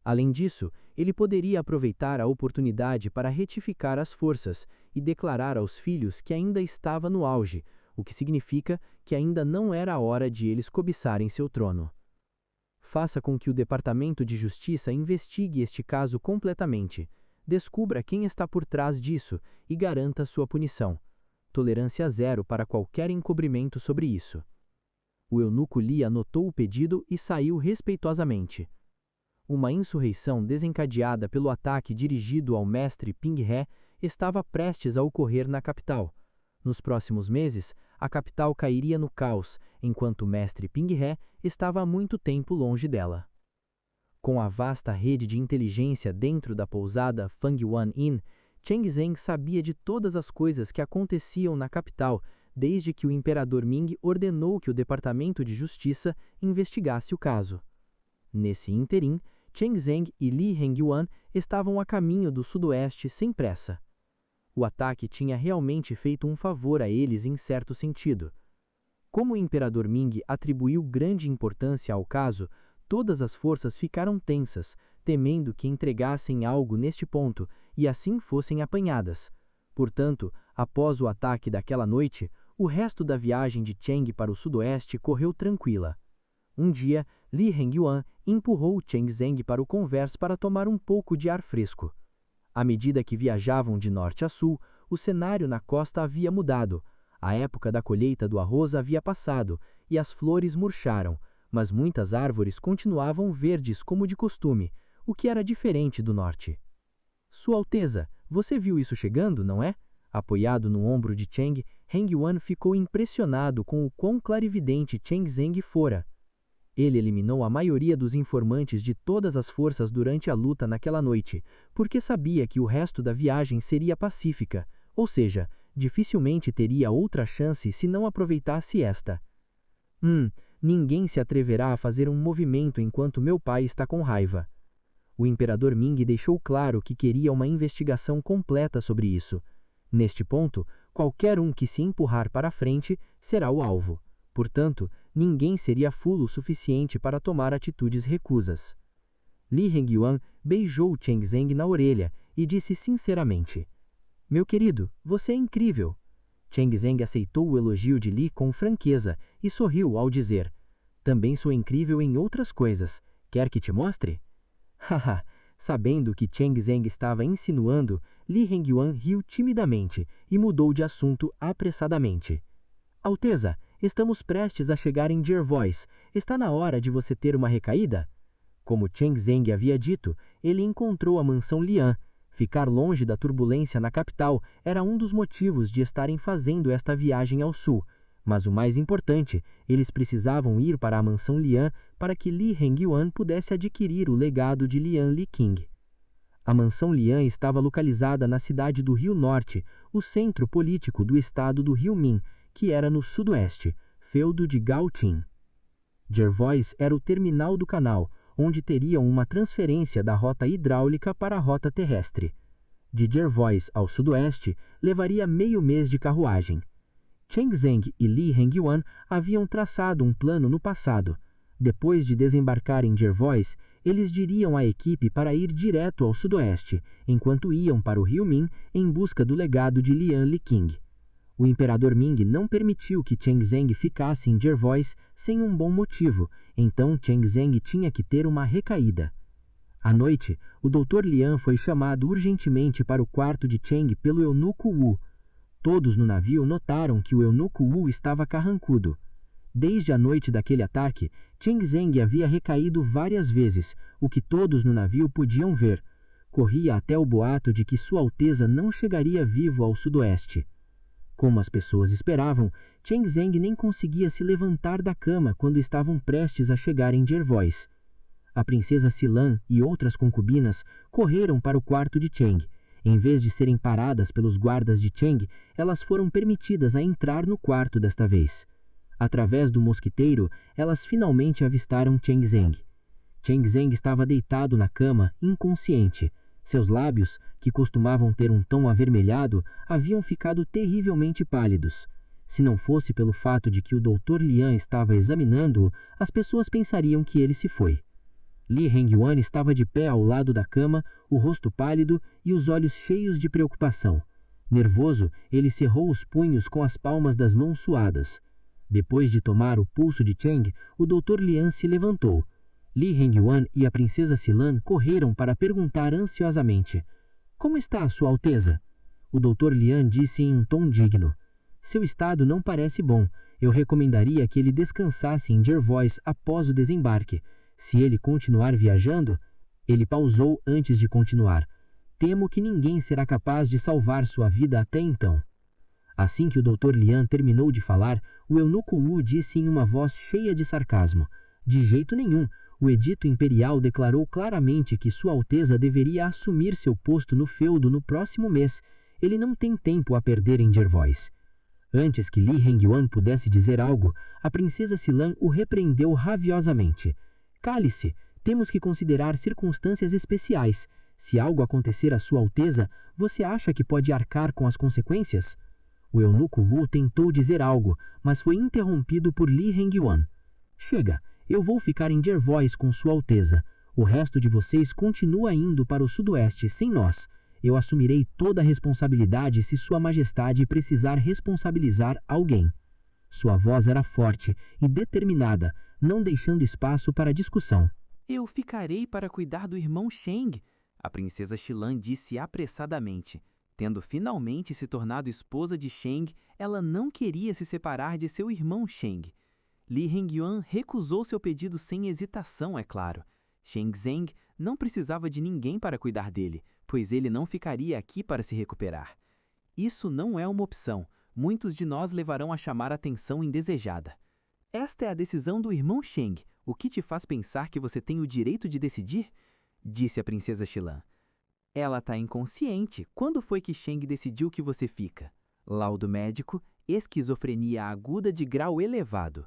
Além disso, ele poderia aproveitar a oportunidade para retificar as forças e declarar aos filhos que ainda estava no auge, o que significa que ainda não era a hora de eles cobiçarem seu trono. Faça com que o Departamento de Justiça investigue este caso completamente, descubra quem está por trás disso e garanta sua punição. Tolerância zero para qualquer encobrimento sobre isso. O eunuco Li anotou o pedido e saiu respeitosamente. Uma insurreição desencadeada pelo ataque dirigido ao mestre Ping He estava prestes a ocorrer na capital. Nos próximos meses, a capital cairia no caos, enquanto o mestre Ping He estava há muito tempo longe dela. Com a vasta rede de inteligência dentro da pousada Fangyuan Inn, Cheng Zeng sabia de todas as coisas que aconteciam na capital desde que o imperador Ming ordenou que o Departamento de Justiça investigasse o caso. Nesse ínterim, Cheng Zeng e Li Hengyuan estavam a caminho do sudoeste sem pressa. O ataque tinha realmente feito um favor a eles em certo sentido. Como o imperador Ming atribuiu grande importância ao caso, todas as forças ficaram tensas, temendo que entregassem algo neste ponto e assim fossem apanhadas. Portanto, após o ataque daquela noite, o resto da viagem de Cheng para o sudoeste correu tranquila. Um dia, Li Hengyuan empurrou Cheng Zeng para o convés para tomar um pouco de ar fresco. À medida que viajavam de norte a sul, o cenário na costa havia mudado. A época da colheita do arroz havia passado e as flores murcharam, mas muitas árvores continuavam verdes como de costume, o que era diferente do norte. Sua Alteza, você viu isso chegando, não é? Apoiado no ombro de Cheng, Hengyuan ficou impressionado com o quão clarividente Cheng Zeng fora. Ele eliminou a maioria dos informantes de todas as forças durante a luta naquela noite, porque sabia que o resto da viagem seria pacífica, ou seja, dificilmente teria outra chance se não aproveitasse esta. Ninguém se atreverá a fazer um movimento enquanto meu pai está com raiva. O imperador Ming deixou claro que queria uma investigação completa sobre isso. Neste ponto, qualquer um que se empurrar para a frente será o alvo. Portanto, ninguém seria fulo o suficiente para tomar atitudes recusas. Li Hengyuan beijou Cheng Zeng na orelha e disse sinceramente: "Meu querido, você é incrível." Cheng Zeng aceitou o elogio de Li com franqueza e sorriu ao dizer: "Também sou incrível em outras coisas. Quer que te mostre?" Haha, sabendo que Cheng Zeng estava insinuando, Li Hengyuan riu timidamente e mudou de assunto apressadamente. "Alteza, estamos prestes a chegar em Jervois. Está na hora de você ter uma recaída?" Como Cheng Zeng havia dito, ele encontrou a mansão Lian. Ficar longe da turbulência na capital era um dos motivos de estarem fazendo esta viagem ao sul. Mas o mais importante, eles precisavam ir para a mansão Lian para que Li Hengyuan pudesse adquirir o legado de Lian Liqing. A mansão Lian estava localizada na cidade do Rio Norte, o centro político do estado do Rio Min, que era no sudoeste, feudo de Gaoqing. Jervois era o terminal do canal, onde teriam uma transferência da rota hidráulica para a rota terrestre. De Jervois ao sudoeste, levaria meio mês de carruagem. Cheng Zeng e Li Hengyuan haviam traçado um plano no passado. Depois de desembarcar em Jervois, eles diriam à equipe para ir direto ao sudoeste, enquanto iam para o Rio Min em busca do legado de Lian Liqing. O imperador Ming não permitiu que Cheng Zeng ficasse em Jervois sem um bom motivo, então Cheng Zeng tinha que ter uma recaída. À noite, o Dr. Lian foi chamado urgentemente para o quarto de Cheng pelo eunuco Wu. Todos no navio notaram que o eunuco Wu estava carrancudo. Desde a noite daquele ataque, Cheng Zeng havia recaído várias vezes, o que todos no navio podiam ver. Corria até o boato de que Sua Alteza não chegaria vivo ao sudoeste. Como as pessoas esperavam, Cheng Zeng nem conseguia se levantar da cama quando estavam prestes a chegar em Jervois. A princesa Silan e outras concubinas correram para o quarto de Cheng. Em vez de serem paradas pelos guardas de Cheng, elas foram permitidas a entrar no quarto desta vez. Através do mosquiteiro, elas finalmente avistaram Cheng Zeng. Cheng Zeng estava deitado na cama, inconsciente. Seus lábios, que costumavam ter um tom avermelhado, haviam ficado terrivelmente pálidos. Se não fosse pelo fato de que o Dr. Lian estava examinando-o, as pessoas pensariam que ele se foi. Li Hengyuan estava de pé ao lado da cama, o rosto pálido e os olhos cheios de preocupação. Nervoso, ele cerrou os punhos com as palmas das mãos suadas. Depois de tomar o pulso de Cheng, o Dr. Lian se levantou. Li Hengyuan e a princesa Silan correram para perguntar ansiosamente: "Como está, Sua Alteza?" O Dr. Lian disse em um tom digno: "Seu estado não parece bom. Eu recomendaria que ele descansasse em Jervois após o desembarque. Se ele continuar viajando..." Ele pausou antes de continuar. "Temo que ninguém será capaz de salvar sua vida até então." Assim que o Dr. Lian terminou de falar, o eunuco Wu disse em uma voz cheia de sarcasmo: "De jeito nenhum. O edito imperial declarou claramente que Sua Alteza deveria assumir seu posto no feudo no próximo mês. Ele não tem tempo a perder em Jervois." Antes que Li Hengyuan pudesse dizer algo, a princesa Silan o repreendeu raviosamente. "Cale-se, temos que considerar circunstâncias especiais. Se algo acontecer a Sua Alteza, você acha que pode arcar com as consequências?" O eunuco Wu tentou dizer algo, mas foi interrompido por Li Hengyuan. "Chega, eu vou ficar em Jervois com Sua Alteza. O resto de vocês continua indo para o sudoeste sem nós. Eu assumirei toda a responsabilidade se Sua Majestade precisar responsabilizar alguém." Sua voz era forte e determinada, não deixando espaço para discussão. "Eu ficarei para cuidar do irmão Sheng", a princesa Xilan disse apressadamente. Tendo finalmente se tornado esposa de Sheng, ela não queria se separar de seu irmão Sheng. Li Hengyuan recusou seu pedido sem hesitação, é claro. Cheng Zeng não precisava de ninguém para cuidar dele, pois ele não ficaria aqui para se recuperar. Isso não é uma opção. Muitos de nós levarão a chamar atenção indesejada. "Esta é a decisão do irmão Sheng. O que te faz pensar que você tem o direito de decidir?" disse a princesa Xilan. "Ela está inconsciente. Quando foi que Sheng decidiu que você fica?" Laudo médico: esquizofrenia aguda de grau elevado.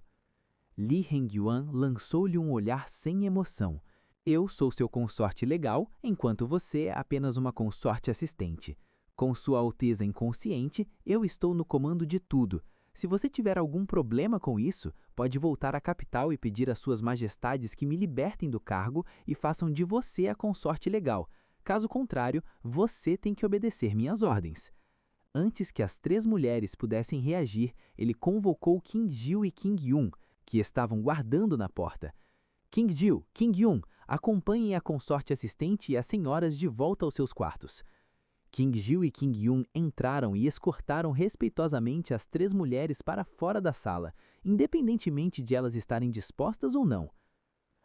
Li Hengyuan lançou-lhe um olhar sem emoção. "Eu sou seu consorte legal, enquanto você é apenas uma consorte assistente. Com Sua Alteza inconsciente, eu estou no comando de tudo. Se você tiver algum problema com isso, pode voltar à capital e pedir às Suas Majestades que me libertem do cargo e façam de você a consorte legal. Caso contrário, você tem que obedecer minhas ordens." Antes que as 3 mulheres pudessem reagir, ele convocou Qing Jiu e Qing Yun, que estavam guardando na porta. "Qing Jiu, Qing Yun, acompanhem a consorte assistente e as senhoras de volta aos seus quartos." Qing Jiu e Qing Yun entraram e escortaram respeitosamente as 3 mulheres para fora da sala, independentemente de elas estarem dispostas ou não.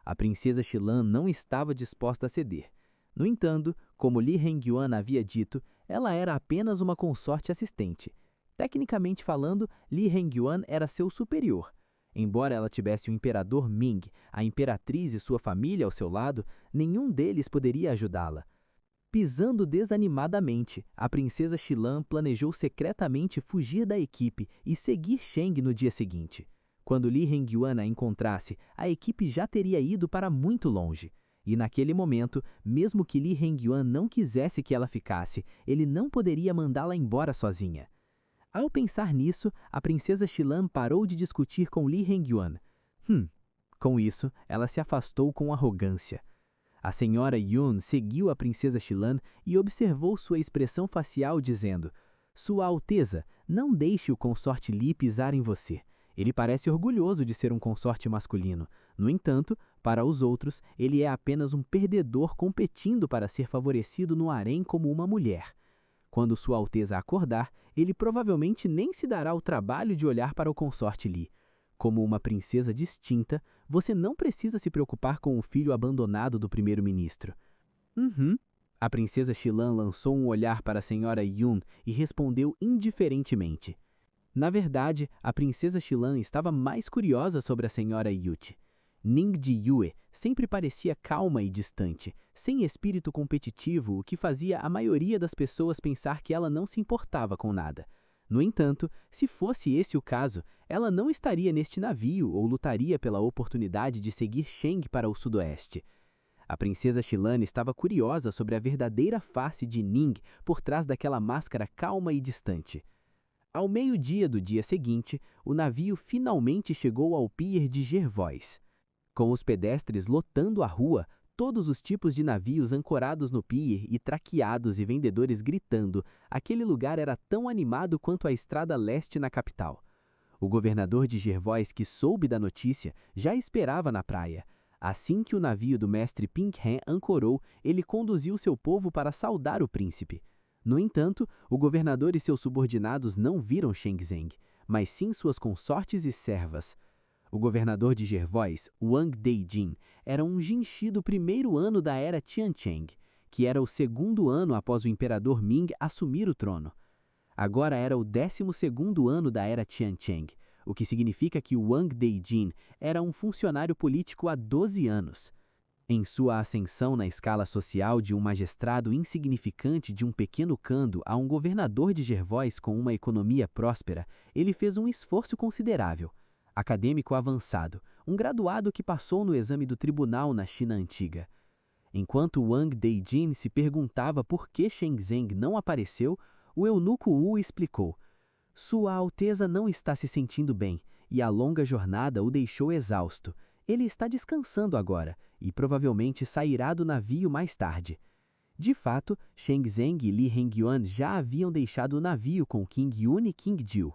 A princesa Xilan não estava disposta a ceder. No entanto, como Li Hengyuan havia dito, ela era apenas uma consorte assistente. Tecnicamente falando, Li Hengyuan era seu superior. Embora ela tivesse o imperador Ming, a imperatriz e sua família ao seu lado, nenhum deles poderia ajudá-la. Pisando desanimadamente, a princesa Xilan planejou secretamente fugir da equipe e seguir Sheng no dia seguinte. Quando Li Hengyuan a encontrasse, a equipe já teria ido para muito longe. E naquele momento, mesmo que Li Hengyuan não quisesse que ela ficasse, ele não poderia mandá-la embora sozinha. Ao pensar nisso, a princesa Xilan parou de discutir com Li Hengyuan. Com isso, ela se afastou com arrogância. A senhora Yun seguiu a princesa Xilan e observou sua expressão facial dizendo: "Sua Alteza, não deixe o consorte Li pisar em você. Ele parece orgulhoso de ser um consorte masculino. No entanto, para os outros, ele é apenas um perdedor competindo para ser favorecido no harém como uma mulher. Quando Sua Alteza acordar, ele provavelmente nem se dará o trabalho de olhar para o consorte Li. Como uma princesa distinta, você não precisa se preocupar com o filho abandonado do primeiro-ministro." A princesa Xilan lançou um olhar para a senhora Yun e respondeu indiferentemente. Na verdade, a princesa Xilan estava mais curiosa sobre a senhora Yuti. Ning de Yue sempre parecia calma e distante, sem espírito competitivo, o que fazia a maioria das pessoas pensar que ela não se importava com nada. No entanto, se fosse esse o caso, ela não estaria neste navio ou lutaria pela oportunidade de seguir Sheng para o sudoeste. A princesa Xilan estava curiosa sobre a verdadeira face de Ning por trás daquela máscara calma e distante. Ao meio-dia do dia seguinte, o navio finalmente chegou ao pier de Jervois. Com os pedestres lotando a rua, todos os tipos de navios ancorados no pier e traqueados e vendedores gritando, aquele lugar era tão animado quanto a estrada leste na capital. O governador de Jervois, que soube da notícia, já esperava na praia. Assim que o navio do mestre Pinkham ancorou, ele conduziu seu povo para saudar o príncipe. No entanto, o governador e seus subordinados não viram Cheng Zeng, mas sim suas consortes e servas. O governador de Jervois, Wang Deijin, era um jinchi do primeiro ano da era Tiancheng, que era o segundo ano após o imperador Ming assumir o trono. Agora era o 12º ano da era Tiancheng, o que significa que Wang Deijin era um funcionário político há 12 anos. Em sua ascensão na escala social de um magistrado insignificante de um pequeno cando a um governador de Jervois com uma economia próspera, ele fez um esforço considerável. Acadêmico avançado, um graduado que passou no exame do tribunal na China antiga. Enquanto Wang Deijin se perguntava por que Cheng Zeng não apareceu, o eunuco Wu explicou: Sua Alteza não está se sentindo bem, e a longa jornada o deixou exausto. Ele está descansando agora, e provavelmente sairá do navio mais tarde. De fato, Cheng Zeng e Li Hengyuan já haviam deixado o navio com King Yun e King Jiu.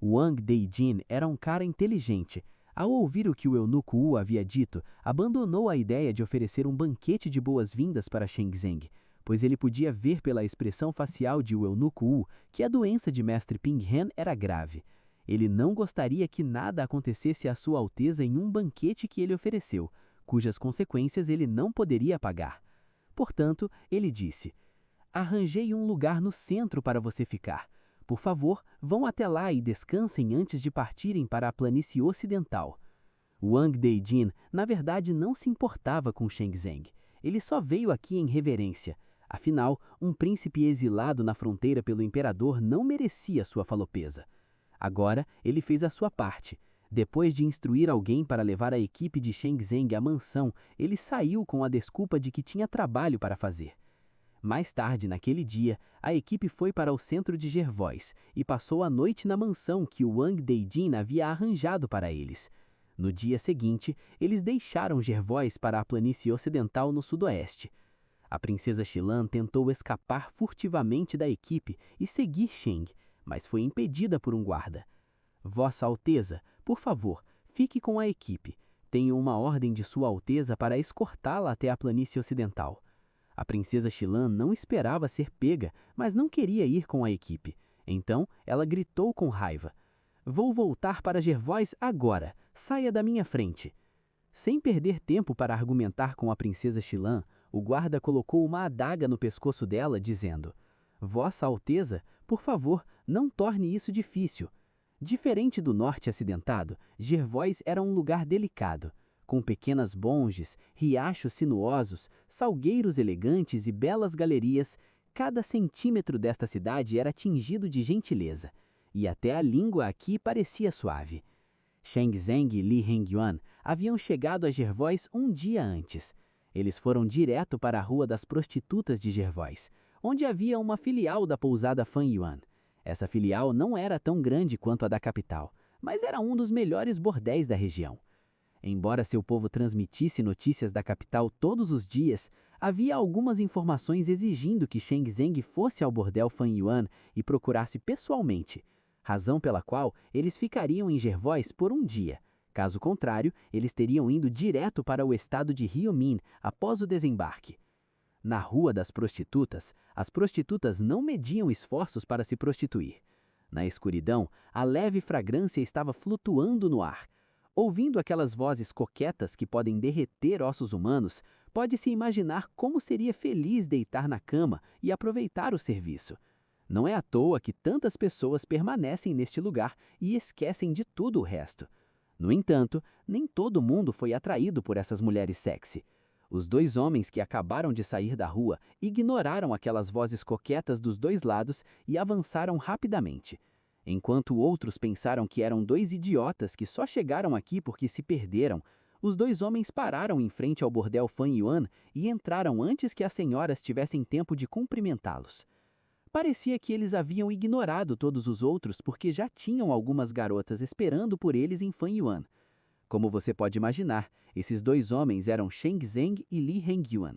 Wang Deijin era um cara inteligente. Ao ouvir o que o eunuco Wu havia dito, abandonou a ideia de oferecer um banquete de boas-vindas para Cheng Zeng, pois ele podia ver pela expressão facial de o eunuco Wu que a doença de mestre Pinghan era grave. Ele não gostaria que nada acontecesse à Sua Alteza em um banquete que ele ofereceu, cujas consequências ele não poderia pagar. Portanto, ele disse: Arranjei um lugar no centro para você ficar. Por favor, vão até lá e descansem antes de partirem para a planície ocidental. Wang Deijin, na verdade, não se importava com Cheng Zeng. Ele só veio aqui em reverência. Afinal, um príncipe exilado na fronteira pelo imperador não merecia sua falopesa. Agora, ele fez a sua parte. Depois de instruir alguém para levar a equipe de Cheng Zeng à mansão, ele saiu com a desculpa de que tinha trabalho para fazer. Mais tarde, naquele dia, a equipe foi para o centro de Jervois e passou a noite na mansão que o Wang Deijin havia arranjado para eles. No dia seguinte, eles deixaram Jervois para a planície ocidental no sudoeste. A princesa Xilan tentou escapar furtivamente da equipe e seguir Cheng, mas foi impedida por um guarda. Vossa Alteza, por favor, fique com a equipe. Tenho uma ordem de Sua Alteza para escortá-la até a planície ocidental. A princesa Xilan não esperava ser pega, mas não queria ir com a equipe. Então, ela gritou com raiva: Vou voltar para Jervois agora! Saia da minha frente! Sem perder tempo para argumentar com a princesa Xilan, o guarda colocou uma adaga no pescoço dela, dizendo: Vossa Alteza, por favor, não torne isso difícil. Diferente do norte acidentado, Jervois era um lugar delicado, com pequenas bonges, riachos sinuosos, salgueiros elegantes e belas galerias. Cada centímetro desta cidade era tingido de gentileza, e até a língua aqui parecia suave. Cheng Zeng e Li Hengyuan haviam chegado a Jervois um dia antes. Eles foram direto para a Rua das Prostitutas de Jervois, onde havia uma filial da pousada Fan Yuan. Essa filial não era tão grande quanto a da capital, mas era um dos melhores bordéis da região. Embora seu povo transmitisse notícias da capital todos os dias, havia algumas informações exigindo que Cheng Zeng fosse ao bordel Fan Yuan e procurasse pessoalmente, razão pela qual eles ficariam em Jervois por um dia. Caso contrário, eles teriam ido direto para o estado de Riomin após o desembarque. Na Rua das Prostitutas, as prostitutas não mediam esforços para se prostituir. Na escuridão, a leve fragrância estava flutuando no ar. Ouvindo aquelas vozes coquetas que podem derreter ossos humanos, pode-se imaginar como seria feliz deitar na cama e aproveitar o serviço. Não é à toa que tantas pessoas permanecem neste lugar e esquecem de tudo o resto. No entanto, nem todo mundo foi atraído por essas mulheres sexy. Os dois homens que acabaram de sair da rua ignoraram aquelas vozes coquetas dos dois lados e avançaram rapidamente. Enquanto outros pensaram que eram dois idiotas que só chegaram aqui porque se perderam, os dois homens pararam em frente ao bordel Fan Yuan e entraram antes que as senhoras tivessem tempo de cumprimentá-los. Parecia que eles haviam ignorado todos os outros porque já tinham algumas garotas esperando por eles em Fan Yuan. Como você pode imaginar, esses dois homens eram Cheng Zeng e Li Hengyuan.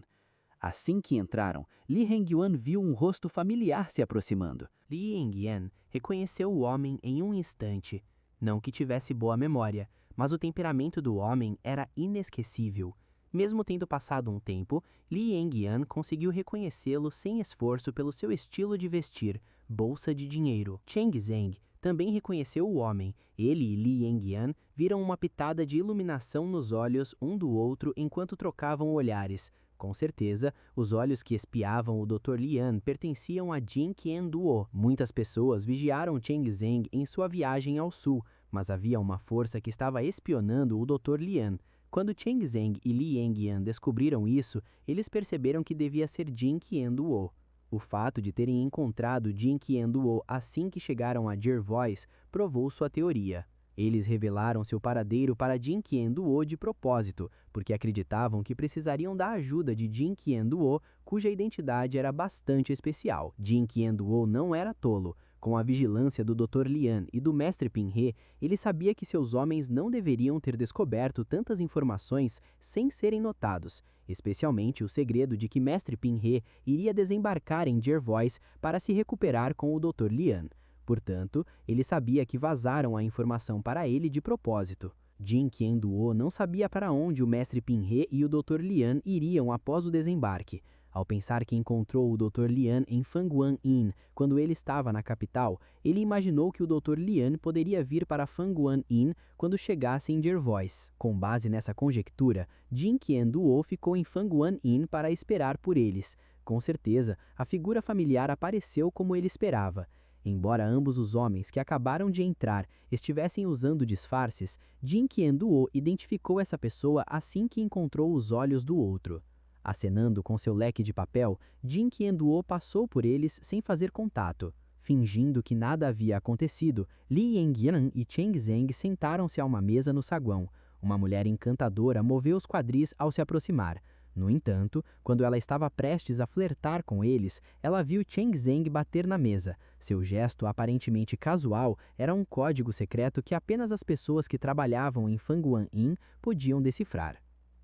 Assim que entraram, Li Hengyuan viu um rosto familiar se aproximando. Li Yingyan reconheceu o homem em um instante. Não que tivesse boa memória, mas o temperamento do homem era inesquecível. Mesmo tendo passado um tempo, Li Yingyan conseguiu reconhecê-lo sem esforço pelo seu estilo de vestir, bolsa de dinheiro. Cheng Zeng também reconheceu o homem. Ele e Li Yingyan viram uma pitada de iluminação nos olhos um do outro enquanto trocavam olhares. Com certeza, os olhos que espiavam o Dr. Lian pertenciam a Jin Qian-duo. Muitas pessoas vigiaram Cheng Zeng em sua viagem ao sul, mas havia uma força que estava espionando o Dr. Lian. Quando Cheng Zeng e Li Yingyan descobriram isso, eles perceberam que devia ser Jin Qian-duo. O fato de terem encontrado Jin Qian-duo assim que chegaram a Jervois provou sua teoria. Eles revelaram seu paradeiro para Jin Qian-duo de propósito, porque acreditavam que precisariam da ajuda de Jin Qian-duo, cuja identidade era bastante especial. Jin Qian-duo não era tolo. Com a vigilância do Dr. Lian e do Mestre Pinhe, ele sabia que seus homens não deveriam ter descoberto tantas informações sem serem notados, especialmente o segredo de que Mestre Pinhe iria desembarcar em Jervois para se recuperar com o Dr. Lian. Portanto, ele sabia que vazaram a informação para ele de propósito. Jin Qian-duo não sabia para onde o Mestre Pinhe e o Dr. Lian iriam após o desembarque. Ao pensar que encontrou o Dr. Lian em Fanguan Inn quando ele estava na capital, ele imaginou que o Dr. Lian poderia vir para Fanguan Inn quando chegasse em Jervois. Com base nessa conjectura, Jin Qian-duo ficou em Fanguan Inn para esperar por eles. Com certeza, a figura familiar apareceu como ele esperava. Embora ambos os homens que acabaram de entrar estivessem usando disfarces, Jin Qian-duo identificou essa pessoa assim que encontrou os olhos do outro. Acenando com seu leque de papel, Jin Qian-duo passou por eles sem fazer contato. Fingindo que nada havia acontecido, Li Yingyan e Cheng Zeng sentaram-se a uma mesa no saguão. Uma mulher encantadora moveu os quadris ao se aproximar. No entanto, quando ela estava prestes a flertar com eles, ela viu Cheng Zeng bater na mesa. Seu gesto aparentemente casual era um código secreto que apenas as pessoas que trabalhavam em Fanguan Inn podiam decifrar.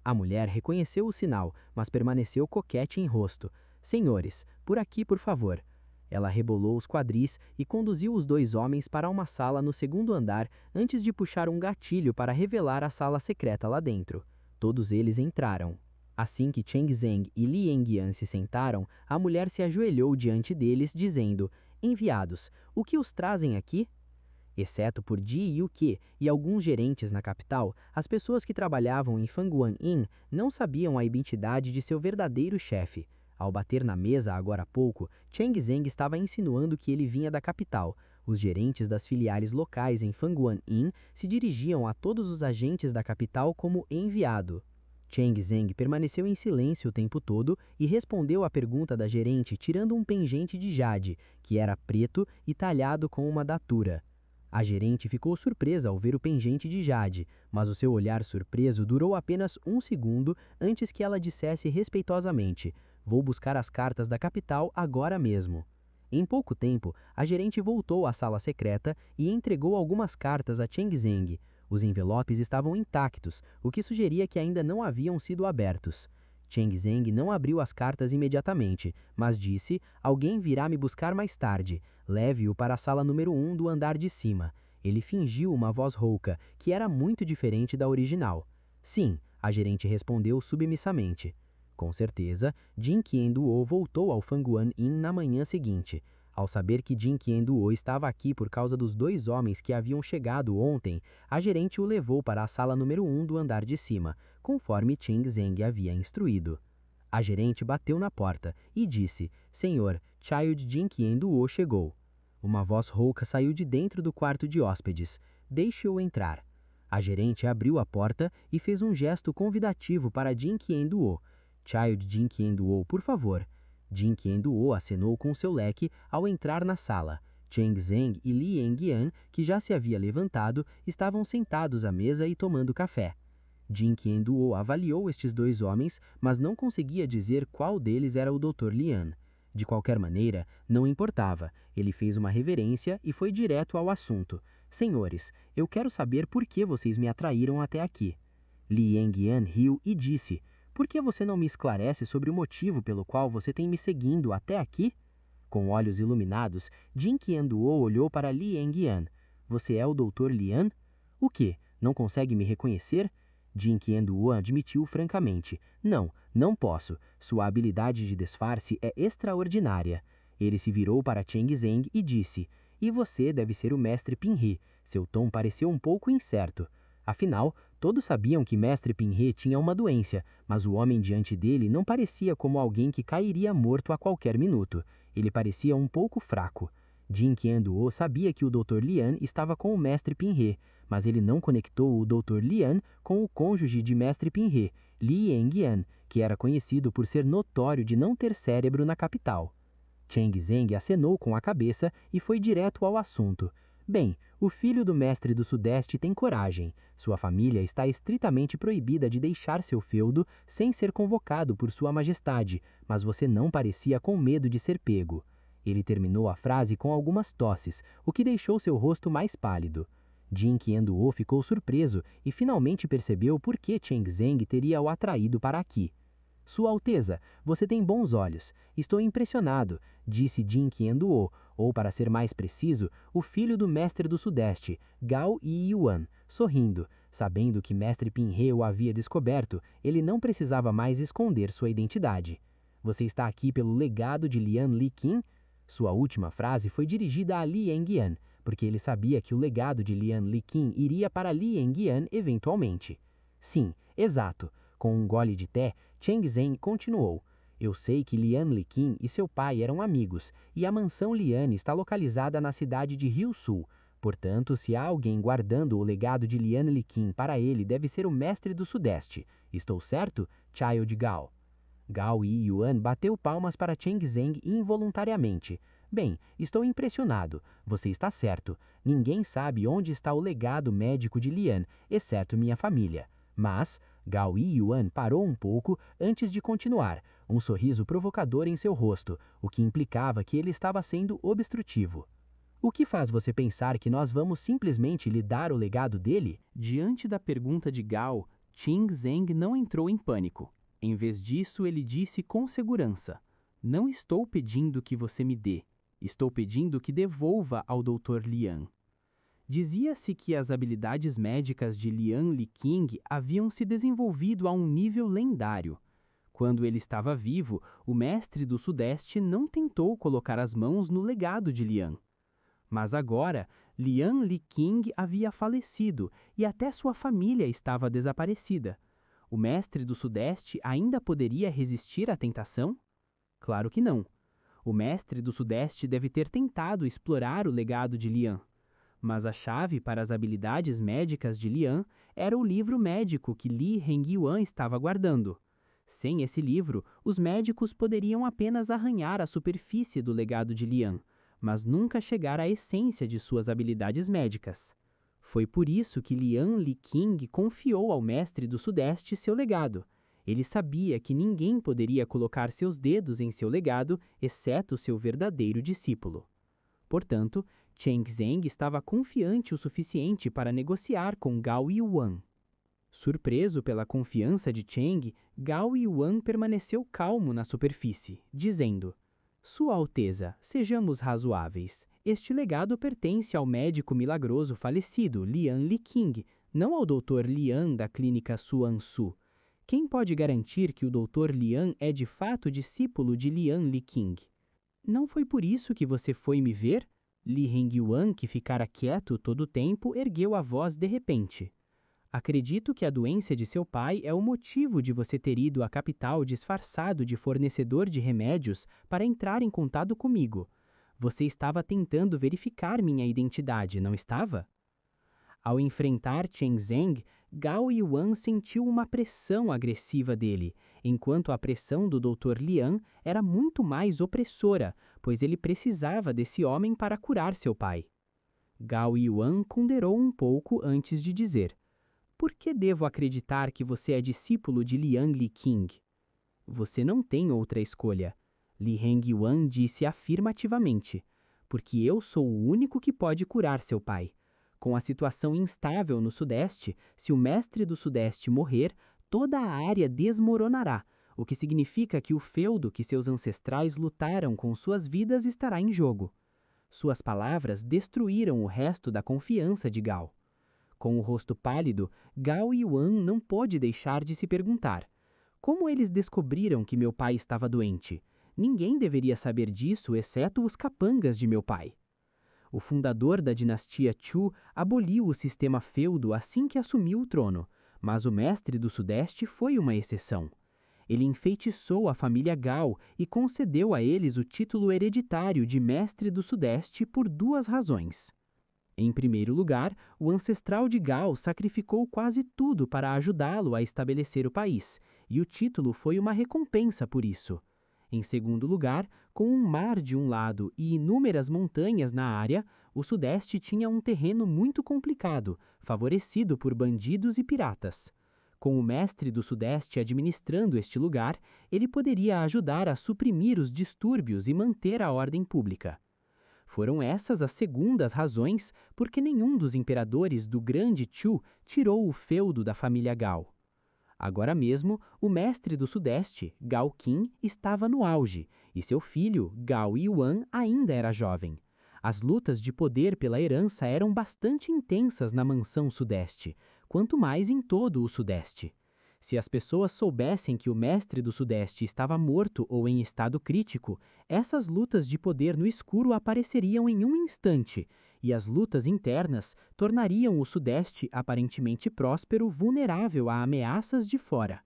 A mulher reconheceu o sinal, mas permaneceu coquete em rosto. "Senhores, por aqui, por favor." Ela rebolou os quadris e conduziu os dois homens para uma sala no segundo andar antes de puxar um gatilho para revelar a sala secreta lá dentro. Todos eles entraram. Assim que Cheng Zeng e Li Yingyan se sentaram, a mulher se ajoelhou diante deles, dizendo: "Enviados, o que os trazem aqui?" Exceto por Ji Yuke e alguns gerentes na capital, as pessoas que trabalhavam em Fanguan Inn não sabiam a identidade de seu verdadeiro chefe. Ao bater na mesa agora há pouco, Cheng Zeng estava insinuando que ele vinha da capital. Os gerentes das filiais locais em Fanguan Inn se dirigiam a todos os agentes da capital como enviado. Cheng Zeng permaneceu em silêncio o tempo todo e respondeu à pergunta da gerente tirando um pingente de jade, que era preto e talhado com uma datura. A gerente ficou surpresa ao ver o pingente de jade, mas o seu olhar surpreso durou apenas um segundo antes que ela dissesse respeitosamente: "Vou buscar as cartas da capital agora mesmo." Em pouco tempo, a gerente voltou à sala secreta e entregou algumas cartas a Cheng Zeng. Os envelopes estavam intactos, o que sugeria que ainda não haviam sido abertos. Cheng Zeng não abriu as cartas imediatamente, mas disse: "Alguém virá me buscar mais tarde. Leve-o para a sala número 1 do andar de cima." Ele fingiu uma voz rouca, que era muito diferente da original. "Sim," a gerente respondeu submissamente. Com certeza, Jin Qian-duo voltou ao Fanguan Inn na manhã seguinte. Ao saber que Jin Qian-duo estava aqui por causa dos dois homens que haviam chegado ontem, a gerente o levou para a sala número 1 do andar de cima, conforme Cheng Zeng havia instruído. A gerente bateu na porta e disse: "Senhor, Child Jin Qian-duo chegou." Uma voz rouca saiu de dentro do quarto de hóspedes: "Deixe-o entrar." A gerente abriu a porta e fez um gesto convidativo para Jin Qian-duo. "Child Jin Qian-duo, por favor." Jin Qian-duo acenou com seu leque ao entrar na sala. Cheng Zeng e Li Yingyan, que já se havia levantado, estavam sentados à mesa e tomando café. Jin Qian-duo avaliou estes dois homens, mas não conseguia dizer qual deles era o Dr. Lian. De qualquer maneira, não importava. Ele fez uma reverência e foi direto ao assunto. Senhores, eu quero saber por que vocês me atraíram até aqui. Li Hengyan riu e disse, por que você não me esclarece sobre o motivo pelo qual você tem me seguindo até aqui? Com olhos iluminados, Jin Qianduo olhou para Li Hengyan. Você é o Dr. Lian? O quê? Não consegue me reconhecer? Jin Qianduo admitiu francamente. Não posso. Sua habilidade de disfarce é extraordinária. Ele se virou para Cheng Zeng e disse, e você deve ser o mestre Pinhe. Seu tom pareceu um pouco incerto. Afinal, todos sabiam que mestre Pinhe tinha uma doença, mas o homem diante dele não parecia como alguém que cairia morto a qualquer minuto. Ele parecia um pouco fraco. Jin Qianduo sabia que o Dr. Lian estava com o mestre Pinhe, mas ele não conectou o Dr. Lian com o cônjuge de mestre Pinhe, Li Hengyan, que era conhecido por ser notório de não ter cérebro na capital. Cheng Zeng acenou com a cabeça e foi direto ao assunto. Bem, o filho do mestre do Sudeste tem coragem. Sua família está estritamente proibida de deixar seu feudo sem ser convocado por Sua Majestade, mas você não parecia com medo de ser pego. Ele terminou a frase com algumas tosses, o que deixou seu rosto mais pálido. Jin Qianduo ficou surpreso e finalmente percebeu por que Cheng Zeng teria o atraído para aqui. Sua Alteza, você tem bons olhos. Estou impressionado, disse Jin Qianduo, ou para ser mais preciso, o filho do mestre do Sudeste, Gao Yiyuan, sorrindo. Sabendo que mestre Pinhe o havia descoberto, ele não precisava mais esconder sua identidade. Você está aqui pelo legado de Lian Liqin? Sua última frase foi dirigida a Li Hengyan, porque ele sabia que o legado de Lian Liqin iria para Li Hengyan eventualmente. Sim, exato. Com um gole de té, Cheng Zeng continuou. Eu sei que Lian Liqin e seu pai eram amigos, e a mansão Lian está localizada na cidade de Rio Sul. Portanto, se há alguém guardando o legado de Lian Liqin para ele, deve ser o mestre do Sudeste. Estou certo, Child Gao? Gao Yiyuan bateu palmas para Cheng Zeng involuntariamente. Bem, estou impressionado. Você está certo. Ninguém sabe onde está o legado médico de Lian, exceto minha família. Mas Gao Yiyuan parou um pouco antes de continuar, um sorriso provocador em seu rosto, o que implicava que ele estava sendo obstrutivo. O que faz você pensar que nós vamos simplesmente lhe dar o legado dele? Diante da pergunta de Gao, Cheng Zeng não entrou em pânico. Em vez disso, ele disse com segurança, não estou pedindo que você me dê, estou pedindo que devolva ao Dr. Lian. Dizia-se que as habilidades médicas de Lian Liqing haviam se desenvolvido a um nível lendário. Quando ele estava vivo, o mestre do Sudeste não tentou colocar as mãos no legado de Lian. Mas agora, Lian Liqing havia falecido e até sua família estava desaparecida. O mestre do Sudeste ainda poderia resistir à tentação? Claro que não. O mestre do Sudeste deve ter tentado explorar o legado de Lian. Mas a chave para as habilidades médicas de Lian era o livro médico que Li Hengyuan estava guardando. Sem esse livro, os médicos poderiam apenas arranhar a superfície do legado de Lian, mas nunca chegar à essência de suas habilidades médicas. Foi por isso que Lian Liqing confiou ao mestre do Sudeste seu legado. Ele sabia que ninguém poderia colocar seus dedos em seu legado, exceto seu verdadeiro discípulo. Portanto, Cheng Zeng estava confiante o suficiente para negociar com Gao Yiyuan. Surpreso pela confiança de Cheng, Gao Yiyuan permaneceu calmo na superfície, dizendo: Sua Alteza, sejamos razoáveis. Este legado pertence ao médico milagroso falecido, Lian Liqing, não ao Dr. Lian da clínica Suansu. Quem pode garantir que o Dr. Lian é de fato discípulo de Lian Liqing? Não foi por isso que você foi me ver? Li Hengyuan, que ficara quieto todo o tempo, ergueu a voz de repente. Acredito que a doença de seu pai é o motivo de você ter ido à capital disfarçado de fornecedor de remédios para entrar em contato comigo. Você estava tentando verificar minha identidade, não estava? Ao enfrentar Cheng Zeng, Gao Yiyuan sentiu uma pressão agressiva dele, enquanto a pressão do Dr. Lian era muito mais opressora, pois ele precisava desse homem para curar seu pai. Gao Yiyuan ponderou um pouco antes de dizer: Por que devo acreditar que você é discípulo de Lian Liqing? Você não tem outra escolha. Li Hengyuan disse afirmativamente, porque eu sou o único que pode curar seu pai. Com a situação instável no Sudeste, se o mestre do Sudeste morrer, toda a área desmoronará, o que significa que o feudo que seus ancestrais lutaram com suas vidas estará em jogo. Suas palavras destruíram o resto da confiança de Gao. Com o rosto pálido, Gao Yuan não pôde deixar de se perguntar: como eles descobriram que meu pai estava doente? Ninguém deveria saber disso, exceto os capangas de meu pai. O fundador da dinastia Chu aboliu o sistema feudo assim que assumiu o trono, mas o mestre do Sudeste foi uma exceção. Ele enfeitiçou a família Gao e concedeu a eles o título hereditário de mestre do Sudeste por duas razões. Em primeiro lugar, o ancestral de Gao sacrificou quase tudo para ajudá-lo a estabelecer o país, e o título foi uma recompensa por isso. Em segundo lugar, com um mar de um lado e inúmeras montanhas na área, o Sudeste tinha um terreno muito complicado, favorecido por bandidos e piratas. Com o mestre do Sudeste administrando este lugar, ele poderia ajudar a suprimir os distúrbios e manter a ordem pública. Foram essas as segundas razões porque nenhum dos imperadores do Grande Chu tirou o feudo da família Gao. Agora mesmo, o mestre do Sudeste, Gao Qin, estava no auge, e seu filho, Gao Yuan, ainda era jovem. As lutas de poder pela herança eram bastante intensas na mansão Sudeste, quanto mais em todo o Sudeste. Se as pessoas soubessem que o mestre do Sudeste estava morto ou em estado crítico, essas lutas de poder no escuro apareceriam em um instante, e as lutas internas tornariam o Sudeste aparentemente próspero vulnerável a ameaças de fora.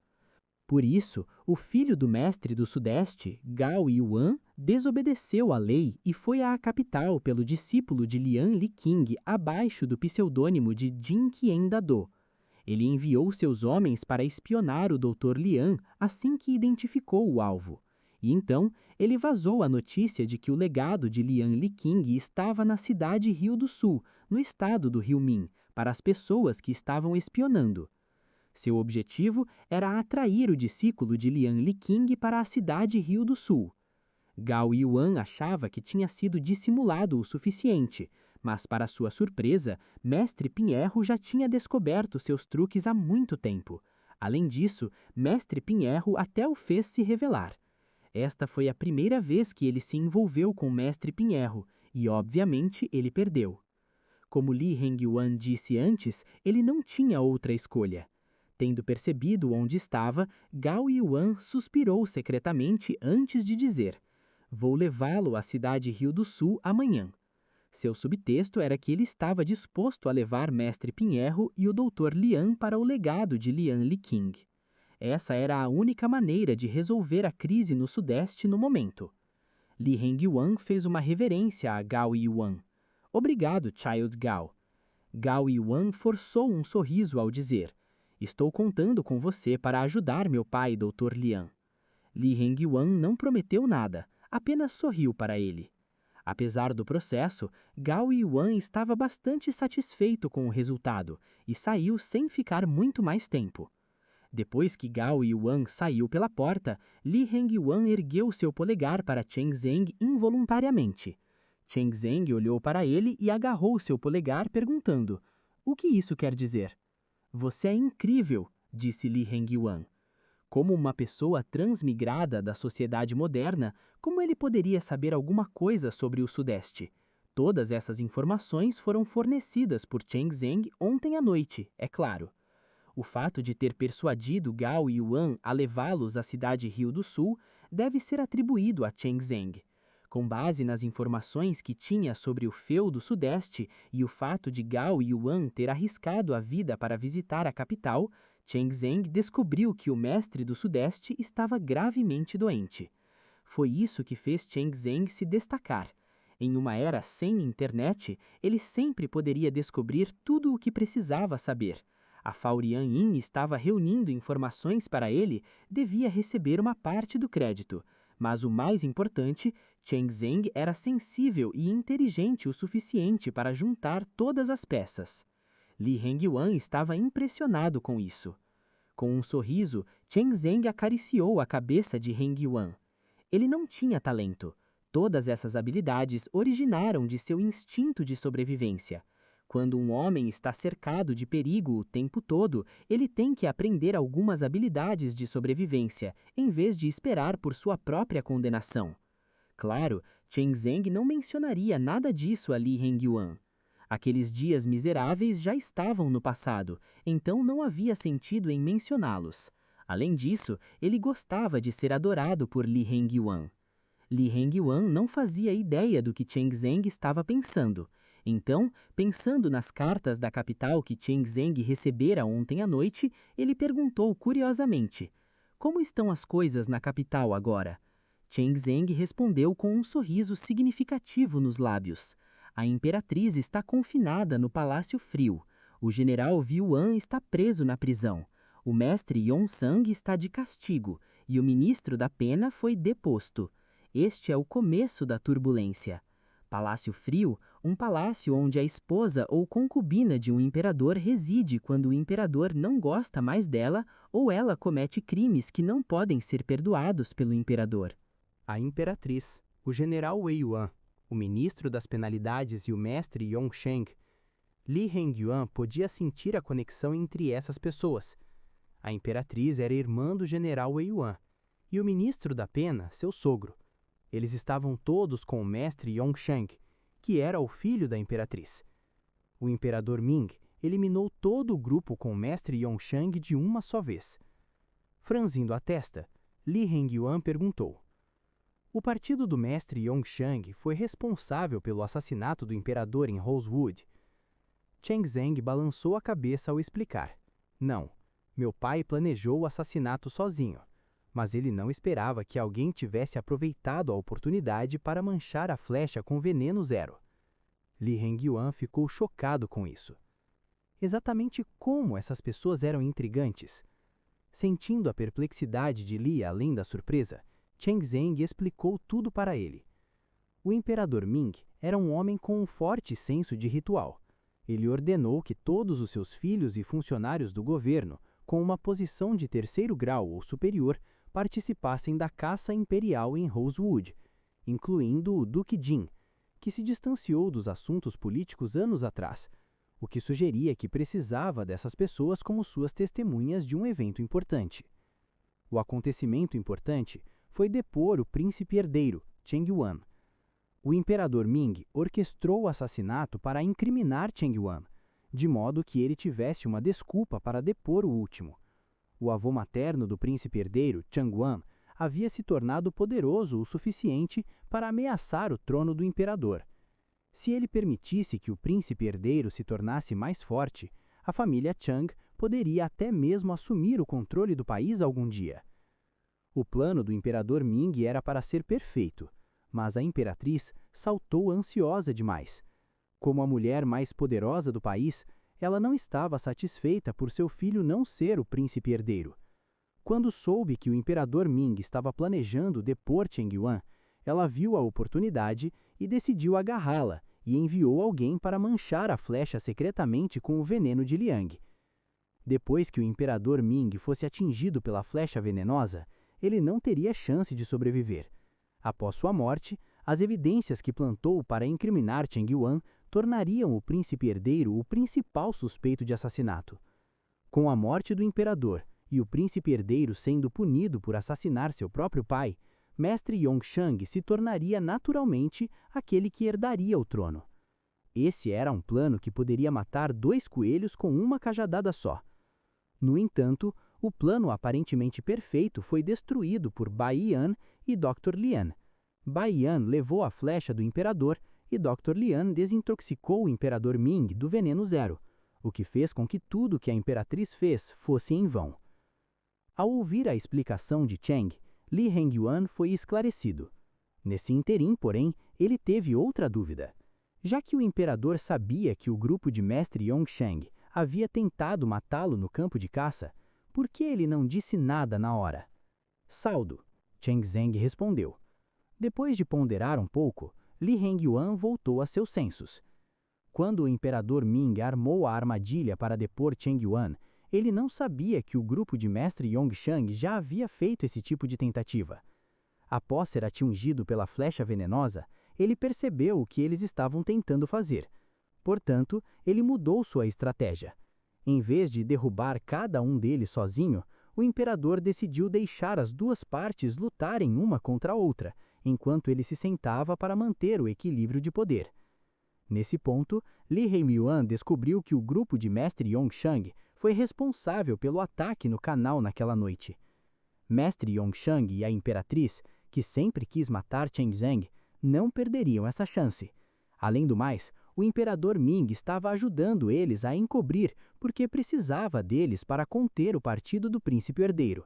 Por isso, o filho do mestre do Sudeste, Gao Yuan, desobedeceu à lei e foi à capital pelo discípulo de Lian Liqing abaixo do pseudônimo de Jin Qian Dado. Ele enviou seus homens para espionar o Dr. Lian assim que identificou o alvo. E então, ele vazou a notícia de que o legado de Lian Liqing estava na cidade Rio do Sul, no estado do Rio Min, para as pessoas que estavam espionando. Seu objetivo era atrair o discípulo de Lian Liqing para a cidade Rio do Sul. Gao Yuan achava que tinha sido dissimulado o suficiente, mas, para sua surpresa, Mestre Pinheiro já tinha descoberto seus truques há muito tempo. Além disso, Mestre Pinheiro até o fez se revelar. Esta foi a primeira vez que ele se envolveu com Mestre Pinheiro, e obviamente ele perdeu. Como Li Hengyuan disse antes, ele não tinha outra escolha. Tendo percebido onde estava, Gao Yuan suspirou secretamente antes de dizer: "Vou levá-lo à cidade Rio do Sul amanhã." Seu subtexto era que ele estava disposto a levar Mestre Pinheiro e o Dr. Lian para o legado de Lian Liqing. Essa era a única maneira de resolver a crise no Sudeste no momento. Li Hengyuan fez uma reverência a Gao Yuan. "Obrigado, Child Gao." Gao Yuan forçou um sorriso ao dizer: "Estou contando com você para ajudar meu pai, Dr. Lian." Li Hengyuan não prometeu nada, apenas sorriu para ele. Apesar do processo, Gao Yuan estava bastante satisfeito com o resultado e saiu sem ficar muito mais tempo. Depois que Gao Yuan saiu pela porta, Li Hengyuan ergueu seu polegar para Chen Zeng involuntariamente. Chen Zeng olhou para ele e agarrou seu polegar perguntando: "O que isso quer dizer?" "Você é incrível", disse Li Hengyuan. Como uma pessoa transmigrada da sociedade moderna, como ele poderia saber alguma coisa sobre o Sudeste? Todas essas informações foram fornecidas por Chen Zeng ontem à noite, é claro. O fato de ter persuadido Gao Yuan a levá-los à cidade Rio do Sul deve ser atribuído a Chen Zeng. Com base nas informações que tinha sobre o feudo Sudeste e o fato de Gao Yuan ter arriscado a vida para visitar a capital, Chen Zeng descobriu que o mestre do Sudeste estava gravemente doente. Foi isso que fez Chen Zeng se destacar. Em uma era sem internet, ele sempre poderia descobrir tudo o que precisava saber. A Faorian Yin estava reunindo informações para ele, devia receber uma parte do crédito. Mas o mais importante, Chen Zeng era sensível e inteligente o suficiente para juntar todas as peças. Li Hengyuan estava impressionado com isso. Com um sorriso, Chen Zeng acariciou a cabeça de Hengyuan. Ele não tinha talento. Todas essas habilidades originaram de seu instinto de sobrevivência. Quando um homem está cercado de perigo o tempo todo, ele tem que aprender algumas habilidades de sobrevivência, em vez de esperar por sua própria condenação. Claro, Chen Zeng não mencionaria nada disso a Li Hengyuan. Aqueles dias miseráveis já estavam no passado, então não havia sentido em mencioná-los. Além disso, ele gostava de ser adorado por Li Hengyuan. Li Hengyuan não fazia ideia do que Chen Zeng estava pensando. Então, pensando nas cartas da capital que Chen Zeng recebera ontem à noite, ele perguntou curiosamente: "Como estão as coisas na capital agora?" Chen Zeng respondeu com um sorriso significativo nos lábios. "A imperatriz está confinada no Palácio Frio. O general Liu An está preso na prisão. O mestre Yong-sang está de castigo e o ministro da pena foi deposto. Este é o começo da turbulência. Palácio Frio, um palácio onde a esposa ou concubina de um imperador reside quando o imperador não gosta mais dela ou ela comete crimes que não podem ser perdoados pelo imperador." A imperatriz, o general Wei Yuan, o ministro das penalidades e o mestre Yongsheng, Li Hengyuan podia sentir a conexão entre essas pessoas. A imperatriz era irmã do general Wei Yuan e o ministro da pena, seu sogro. Eles estavam todos com o mestre Yongsheng, que era o filho da imperatriz. O imperador Ming eliminou todo o grupo com o mestre Yongsheng de uma só vez. Franzindo a testa, Li Hengyuan perguntou: "O partido do mestre Yongsheng foi responsável pelo assassinato do imperador em Rosewood?" Chen Zeng balançou a cabeça ao explicar: "Não, meu pai planejou o assassinato sozinho, mas ele não esperava que alguém tivesse aproveitado a oportunidade para manchar a flecha com veneno zero." Li Hengyuan ficou chocado com isso. Exatamente como essas pessoas eram intrigantes? Sentindo a perplexidade de Li além da surpresa, Chen Zeng explicou tudo para ele. O imperador Ming era um homem com um forte senso de ritual. Ele ordenou que todos os seus filhos e funcionários do governo, com uma posição de terceiro grau ou superior, participassem da caça imperial em Rosewood, incluindo o Duque Jin, que se distanciou dos assuntos políticos anos atrás, o que sugeria que precisava dessas pessoas como suas testemunhas de um evento importante. O acontecimento importante foi depor o príncipe herdeiro, Cheng Yuan. O imperador Ming orquestrou o assassinato para incriminar Cheng Yuan, de modo que ele tivesse uma desculpa para depor o último. O avô materno do príncipe herdeiro, Cheng Yuan, havia se tornado poderoso o suficiente para ameaçar o trono do imperador. Se ele permitisse que o príncipe herdeiro se tornasse mais forte, a família Chang poderia até mesmo assumir o controle do país algum dia. O plano do imperador Ming era para ser perfeito, mas a imperatriz saltou ansiosa demais. Como a mulher mais poderosa do país, ela não estava satisfeita por seu filho não ser o príncipe herdeiro. Quando soube que o imperador Ming estava planejando depor Cheng Yuan, ela viu a oportunidade e decidiu agarrá-la e enviou alguém para manchar a flecha secretamente com o veneno de Liang. Depois que o imperador Ming fosse atingido pela flecha venenosa, ele não teria chance de sobreviver. Após sua morte, as evidências que plantou para incriminar Cheng Yuan tornariam o príncipe herdeiro o principal suspeito de assassinato. Com a morte do imperador e o príncipe herdeiro sendo punido por assassinar seu próprio pai, mestre Yongshang se tornaria naturalmente aquele que herdaria o trono. Esse era um plano que poderia matar 2 coelhos com uma cajadada só. No entanto, o plano aparentemente perfeito foi destruído por Bai Yan e Dr. Lian. Bai Yan levou a flecha do imperador e Dr. Lian desintoxicou o imperador Ming do veneno zero, o que fez com que tudo que a imperatriz fez fosse em vão. Ao ouvir a explicação de Cheng, Li Hengyuan foi esclarecido. Nesse interim, porém, ele teve outra dúvida. Já que o imperador sabia que o grupo de mestre Yongsheng havia tentado matá-lo no campo de caça, por que ele não disse nada na hora? Saldo, Chen Zeng respondeu. Depois de ponderar um pouco, Li Hengyuan voltou a seus sensos. Quando o imperador Ming armou a armadilha para depor Cheng Yuan, ele não sabia que o grupo de mestre Yongshang já havia feito esse tipo de tentativa. Após ser atingido pela flecha venenosa, ele percebeu o que eles estavam tentando fazer. Portanto, ele mudou sua estratégia. Em vez de derrubar cada um deles sozinho, o imperador decidiu deixar as duas partes lutarem uma contra a outra, enquanto ele se sentava para manter o equilíbrio de poder. Nesse ponto, Li Hengyuan descobriu que o grupo de Mestre Yongshang foi responsável pelo ataque no canal naquela noite. Mestre Yongshang e a imperatriz, que sempre quis matar Chen Zheng, não perderiam essa chance. Além do mais, o imperador Ming estava ajudando eles a encobrir porque precisava deles para conter o partido do príncipe herdeiro.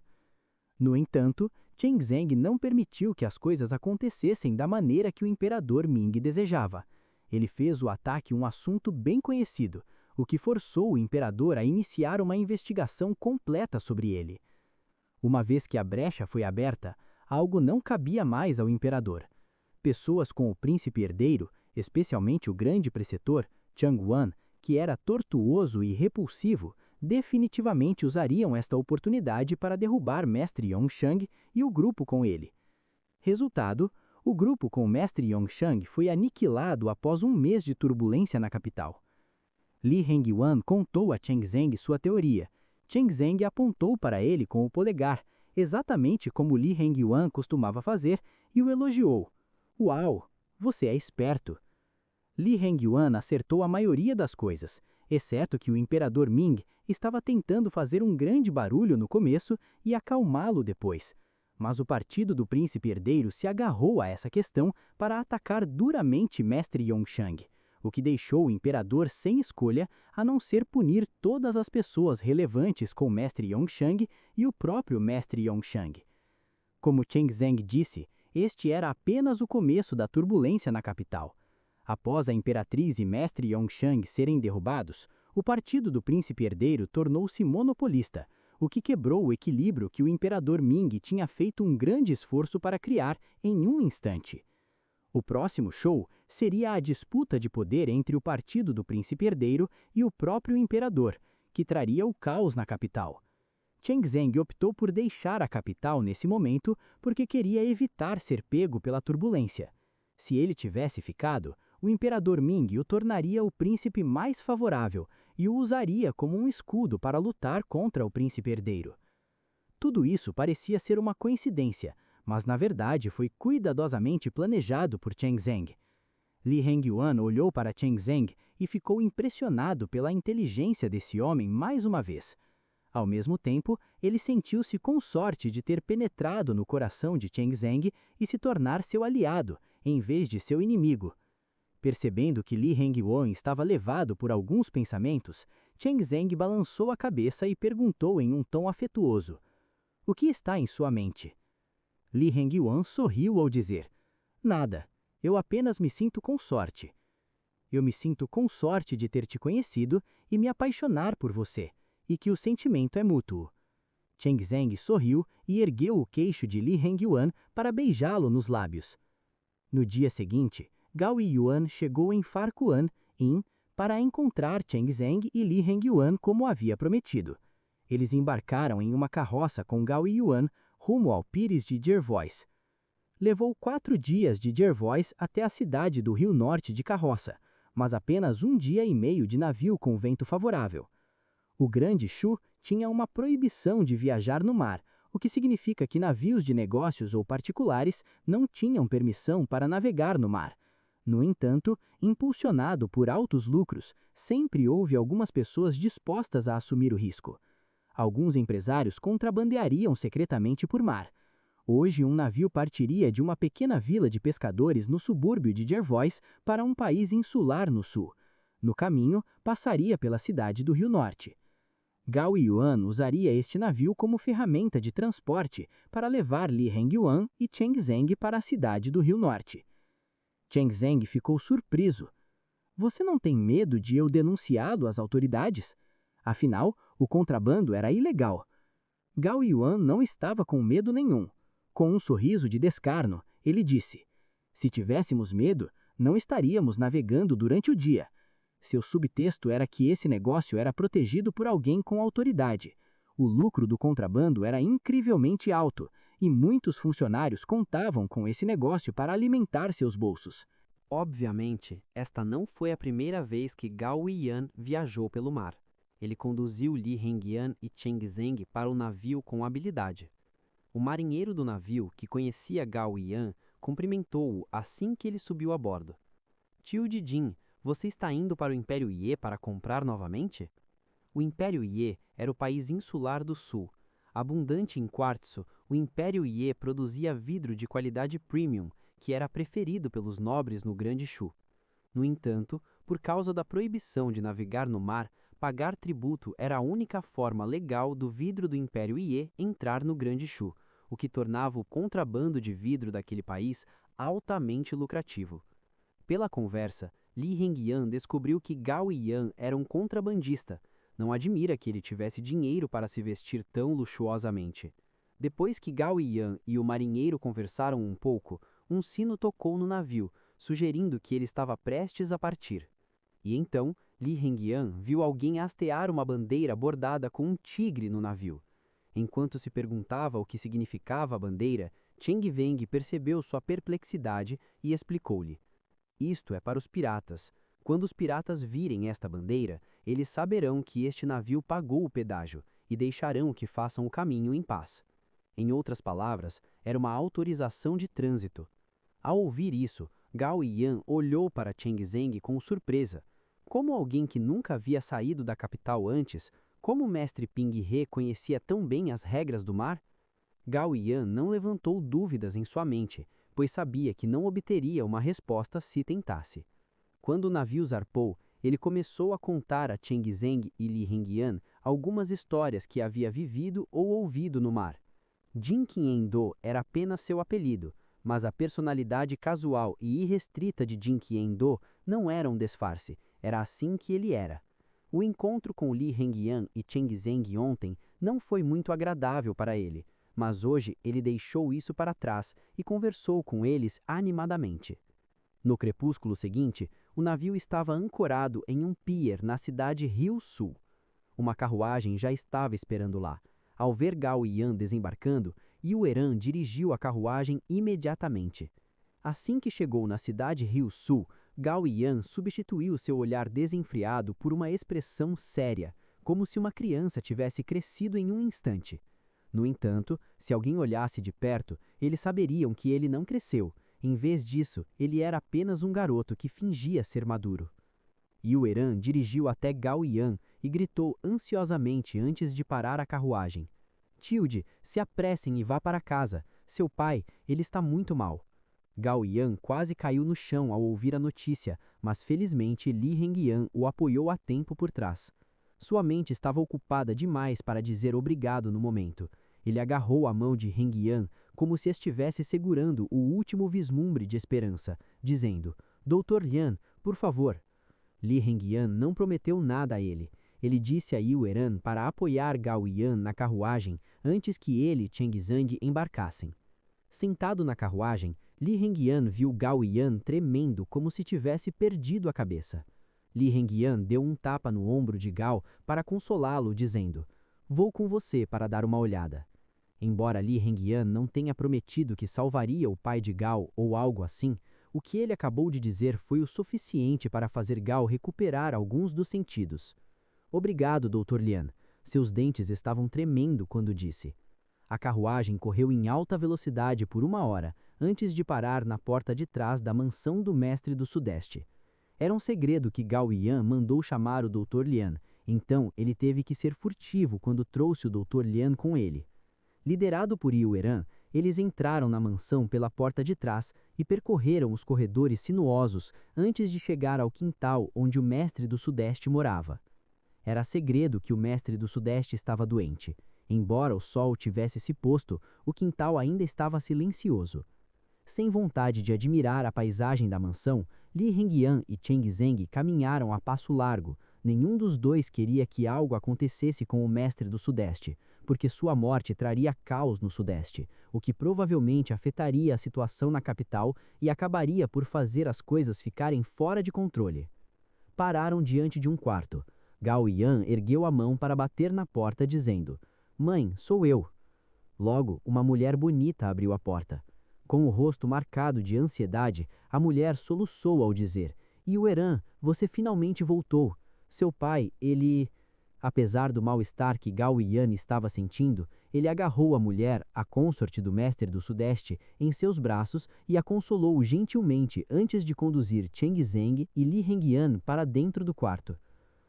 No entanto, Chen Zheng não permitiu que as coisas acontecessem da maneira que o imperador Ming desejava. Ele fez o ataque um assunto bem conhecido, o que forçou o imperador a iniciar uma investigação completa sobre ele. Uma vez que a brecha foi aberta, algo não cabia mais ao imperador. Pessoas com o príncipe herdeiro, especialmente o grande preceptor, Changguan, que era tortuoso e repulsivo, definitivamente usariam esta oportunidade para derrubar Mestre Yongshang e o grupo com ele. Resultado, o grupo com o Mestre Yongshang foi aniquilado após um mês de turbulência na capital. Li Hengyuan contou a Chen Zheng sua teoria. Chen Zheng apontou para ele com o polegar, exatamente como Li Hengyuan costumava fazer, e o elogiou. Uau, você é esperto. Li Hengyuan acertou a maioria das coisas, exceto que o imperador Ming estava tentando fazer um grande barulho no começo e acalmá-lo depois. Mas o partido do príncipe herdeiro se agarrou a essa questão para atacar duramente Mestre Yongshang, o que deixou o imperador sem escolha a não ser punir todas as pessoas relevantes com Mestre Yongshang e o próprio Mestre Yongshang. Como Chen Zheng disse, este era apenas o começo da turbulência na capital. Após a imperatriz e Mestre Yongshang serem derrubados, o partido do príncipe herdeiro tornou-se monopolista, o que quebrou o equilíbrio que o imperador Ming tinha feito um grande esforço para criar em um instante. O próximo show seria a disputa de poder entre o partido do príncipe herdeiro e o próprio imperador, que traria o caos na capital. Chen Zheng optou por deixar a capital nesse momento porque queria evitar ser pego pela turbulência. Se ele tivesse ficado, o imperador Ming o tornaria o príncipe mais favorável e o usaria como um escudo para lutar contra o príncipe herdeiro. Tudo isso parecia ser uma coincidência, mas na verdade foi cuidadosamente planejado por Chen Zheng. Li Hengyuan olhou para Chen Zheng e ficou impressionado pela inteligência desse homem mais uma vez. Ao mesmo tempo, ele sentiu-se com sorte de ter penetrado no coração de Chen Zheng e se tornar seu aliado, em vez de seu inimigo. Percebendo que Li Hengyuan estava levado por alguns pensamentos, Chen Zheng balançou a cabeça e perguntou em um tom afetuoso: "O que está em sua mente?" Li Hengyuan sorriu ao dizer: "Nada, eu apenas me sinto com sorte. Eu me sinto com sorte de ter te conhecido e me apaixonar por você, e que o sentimento é mútuo." Chen Zheng sorriu e ergueu o queixo de Li Hengyuan para beijá-lo nos lábios. No dia seguinte, Gao Yuan chegou em Farquan, para encontrar Chen Zheng e Li Hengyuan como havia prometido. Eles embarcaram em uma carroça com Gao Yuan rumo ao Pires de Jervois. Levou 4 dias de Jervois até a cidade do Rio Norte de carroça, mas apenas 1 dia e meio de navio com vento favorável. O Grande Shu tinha uma proibição de viajar no mar, o que significa que navios de negócios ou particulares não tinham permissão para navegar no mar. No entanto, impulsionado por altos lucros, sempre houve algumas pessoas dispostas a assumir o risco. Alguns empresários contrabandeariam secretamente por mar. Hoje, um navio partiria de uma pequena vila de pescadores no subúrbio de Jervois para um país insular no sul. No caminho, passaria pela cidade do Rio Norte. Gao Yuan usaria este navio como ferramenta de transporte para levar Li Hengyuan e Chen Zheng para a cidade do Rio Norte. Chen Zheng ficou surpreso. "Você não tem medo de eu denunciá-lo às autoridades? Afinal, o contrabando era ilegal." Gao Yuan não estava com medo nenhum. Com um sorriso de descarno, ele disse: "Se tivéssemos medo, não estaríamos navegando durante o dia." Seu subtexto era que esse negócio era protegido por alguém com autoridade. O lucro do contrabando era incrivelmente alto, e muitos funcionários contavam com esse negócio para alimentar seus bolsos. Obviamente, esta não foi a primeira vez que Gao Yiyan viajou pelo mar. Ele conduziu Li Hengyan e Cheng Zeng para o navio com habilidade. O marinheiro do navio, que conhecia Gao Yiyan, cumprimentou-o assim que ele subiu a bordo. Tio Jin, você está indo para o Império Ye para comprar novamente? O Império Ye era o país insular do sul. Abundante em quartzo, o Império Ye produzia vidro de qualidade premium, que era preferido pelos nobres no Grande Shu. No entanto, por causa da proibição de navegar no mar, pagar tributo era a única forma legal do vidro do Império Ye entrar no Grande Shu, o que tornava o contrabando de vidro daquele país altamente lucrativo. Pela conversa, Li Hengyan descobriu que Gao Yiyan era um contrabandista. Não admira que ele tivesse dinheiro para se vestir tão luxuosamente. Depois que Gao Yiyan e o marinheiro conversaram um pouco, um sino tocou no navio, sugerindo que ele estava prestes a partir. E então, Li Hengyan viu alguém hastear uma bandeira bordada com um tigre no navio. Enquanto se perguntava o que significava a bandeira, Cheng Zeng percebeu sua perplexidade e explicou-lhe. Isto é para os piratas. Quando os piratas virem esta bandeira, eles saberão que este navio pagou o pedágio e deixarão que façam o caminho em paz. Em outras palavras, era uma autorização de trânsito. Ao ouvir isso, Gao Yiyan olhou para Cheng Zeng com surpresa. Como alguém que nunca havia saído da capital antes, como o mestre Ping He conhecia tão bem as regras do mar? Gao Yiyan não levantou dúvidas em sua mente, pois sabia que não obteria uma resposta se tentasse. Quando o navio zarpou, ele começou a contar a Cheng Zeng e Li Hengyan algumas histórias que havia vivido ou ouvido no mar. Jin Qian-do era apenas seu apelido, mas a personalidade casual e irrestrita de Jin Qian-do não era um disfarce, era assim que ele era. O encontro com Li Hengyan e Cheng Zeng ontem não foi muito agradável para ele, mas hoje ele deixou isso para trás e conversou com eles animadamente. No crepúsculo seguinte, o navio estava ancorado em um pier na cidade Rio Sul. Uma carruagem já estava esperando lá. Ao ver Gao Yiyan desembarcando, Yueran dirigiu a carruagem imediatamente. Assim que chegou na cidade Rio Sul, Gao Yiyan substituiu seu olhar desenfreado por uma expressão séria, como se uma criança tivesse crescido em um instante. No entanto, se alguém olhasse de perto, eles saberiam que ele não cresceu. Em vez disso, ele era apenas um garoto que fingia ser maduro. Yueran dirigiu até Gao Yiyan e gritou ansiosamente antes de parar a carruagem. Tilde, se apressem e vá para casa. Seu pai, ele está muito mal. Gao Yiyan quase caiu no chão ao ouvir a notícia, mas felizmente Li Hengyan o apoiou a tempo por trás. Sua mente estava ocupada demais para dizer obrigado no momento. Ele agarrou a mão de Hengyan como se estivesse segurando o último vislumbre de esperança, dizendo, Dr. Lian, por favor. Li Hengyan não prometeu nada a ele. Ele disse a Yueran para apoiar Gao Yiyan na carruagem antes que ele e Cheng Zeng embarcassem. Sentado na carruagem, Li Hengyan viu Gao Yiyan tremendo como se tivesse perdido a cabeça. Li Hengyan deu um tapa no ombro de Gao para consolá-lo, dizendo, Vou com você para dar uma olhada. Embora Li Hengyan não tenha prometido que salvaria o pai de Gao ou algo assim, o que ele acabou de dizer foi o suficiente para fazer Gao recuperar alguns dos sentidos. Obrigado, Dr. Lian. Seus dentes estavam tremendo quando disse. A carruagem correu em alta velocidade por 1 hora, antes de parar na porta de trás da mansão do Mestre do Sudeste. Era um segredo que Gao Yiyan mandou chamar o Dr. Lian, então ele teve que ser furtivo quando trouxe o Dr. Lian com ele. Liderado por Yueran, eles entraram na mansão pela porta de trás e percorreram os corredores sinuosos antes de chegar ao quintal onde o Mestre do Sudeste morava. Era segredo que o Mestre do Sudeste estava doente. Embora o sol tivesse se posto, o quintal ainda estava silencioso. Sem vontade de admirar a paisagem da mansão, Li Hengyan e Cheng Zeng caminharam a passo largo. Nenhum dos dois queria que algo acontecesse com o Mestre do Sudeste, porque sua morte traria caos no Sudeste, o que provavelmente afetaria a situação na capital e acabaria por fazer as coisas ficarem fora de controle. Pararam diante de um quarto. Gao Yiyan ergueu a mão para bater na porta, dizendo, Mãe, sou eu. Logo, uma mulher bonita abriu a porta. Com o rosto marcado de ansiedade, a mulher soluçou ao dizer: Yueran, você finalmente voltou. Seu pai, ele... Apesar do mal-estar que Gao Yan estava sentindo, ele agarrou a mulher, a consorte do mestre do Sudeste, em seus braços e a consolou gentilmente antes de conduzir Cheng Zeng e Li Hengyan para dentro do quarto.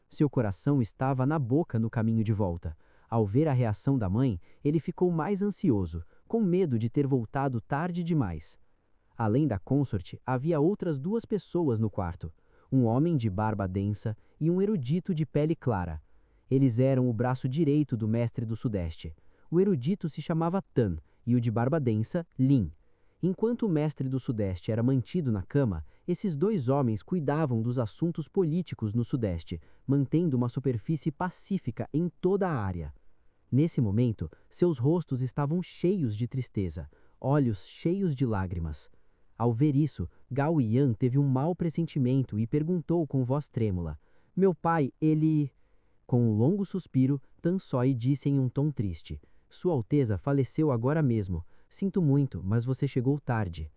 Seu coração estava na boca no caminho de volta. Ao ver a reação da mãe, ele ficou mais ansioso, com medo de ter voltado tarde demais. Além da consorte, havia outras 2 pessoas no quarto, um homem de barba densa e um erudito de pele clara. Eles eram o braço direito do mestre do Sudeste. O erudito se chamava Tan e o de barba densa, Lin. Enquanto o mestre do Sudeste era mantido na cama, esses 2 homens cuidavam dos assuntos políticos no Sudeste, mantendo uma superfície pacífica em toda a área. Nesse momento, seus rostos estavam cheios de tristeza, olhos cheios de lágrimas. Ao ver isso, Gao Yan teve um mau pressentimento e perguntou com voz trêmula: Meu pai, ele... Com um longo suspiro, Tan Soi disse em um tom triste: Sua Alteza faleceu agora mesmo. Sinto muito, mas você chegou tarde.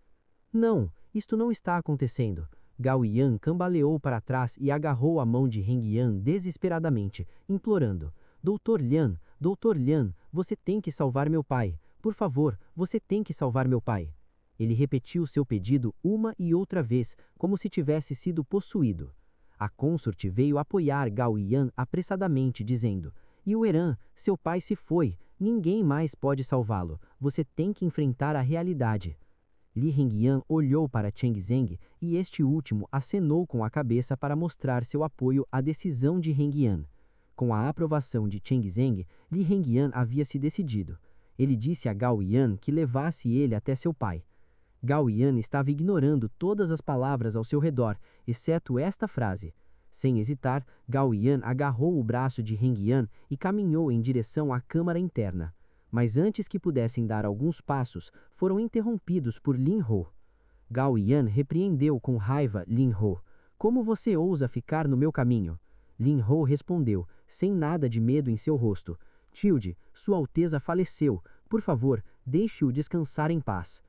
Não, isto não está acontecendo. Gao Yan cambaleou para trás e agarrou a mão de Hengyan desesperadamente, implorando: Doutor Lian, você tem que salvar meu pai. Por favor, você tem que salvar meu pai. Ele repetiu seu pedido uma e outra vez, como se tivesse sido possuído. A consorte veio apoiar Gao Yan apressadamente, dizendo: Yueran, seu pai se foi. Ninguém mais pode salvá-lo. Você tem que enfrentar a realidade. Li Hengyan olhou para Cheng Zeng e este último acenou com a cabeça para mostrar seu apoio à decisão de Hengyan. Com a aprovação de Cheng Zeng, Li Hengyan havia se decidido. Ele disse a Gao Yan que levasse ele até seu pai. Gao Yan estava ignorando todas as palavras ao seu redor, exceto esta frase. Sem hesitar, Gao Yan agarrou o braço de Hengyan e caminhou em direção à câmara interna. Mas antes que pudessem dar alguns passos, foram interrompidos por Lin Ho. Gao Yan repreendeu com raiva Lin Ho. Como você ousa ficar no meu caminho? Lin Ho respondeu, sem nada de medo em seu rosto. Tilde, Sua Alteza faleceu. Por favor, deixe-o descansar em paz.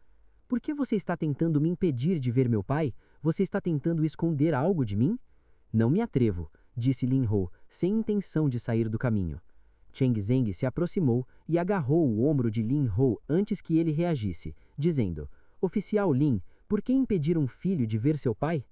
Por que você está tentando me impedir de ver meu pai? Você está tentando esconder algo de mim? Não me atrevo, disse Lin Ho, sem intenção de sair do caminho. Cheng Zeng se aproximou e agarrou o ombro de Lin Ho antes que ele reagisse, dizendo: Oficial Lin, por que impedir um filho de ver seu pai?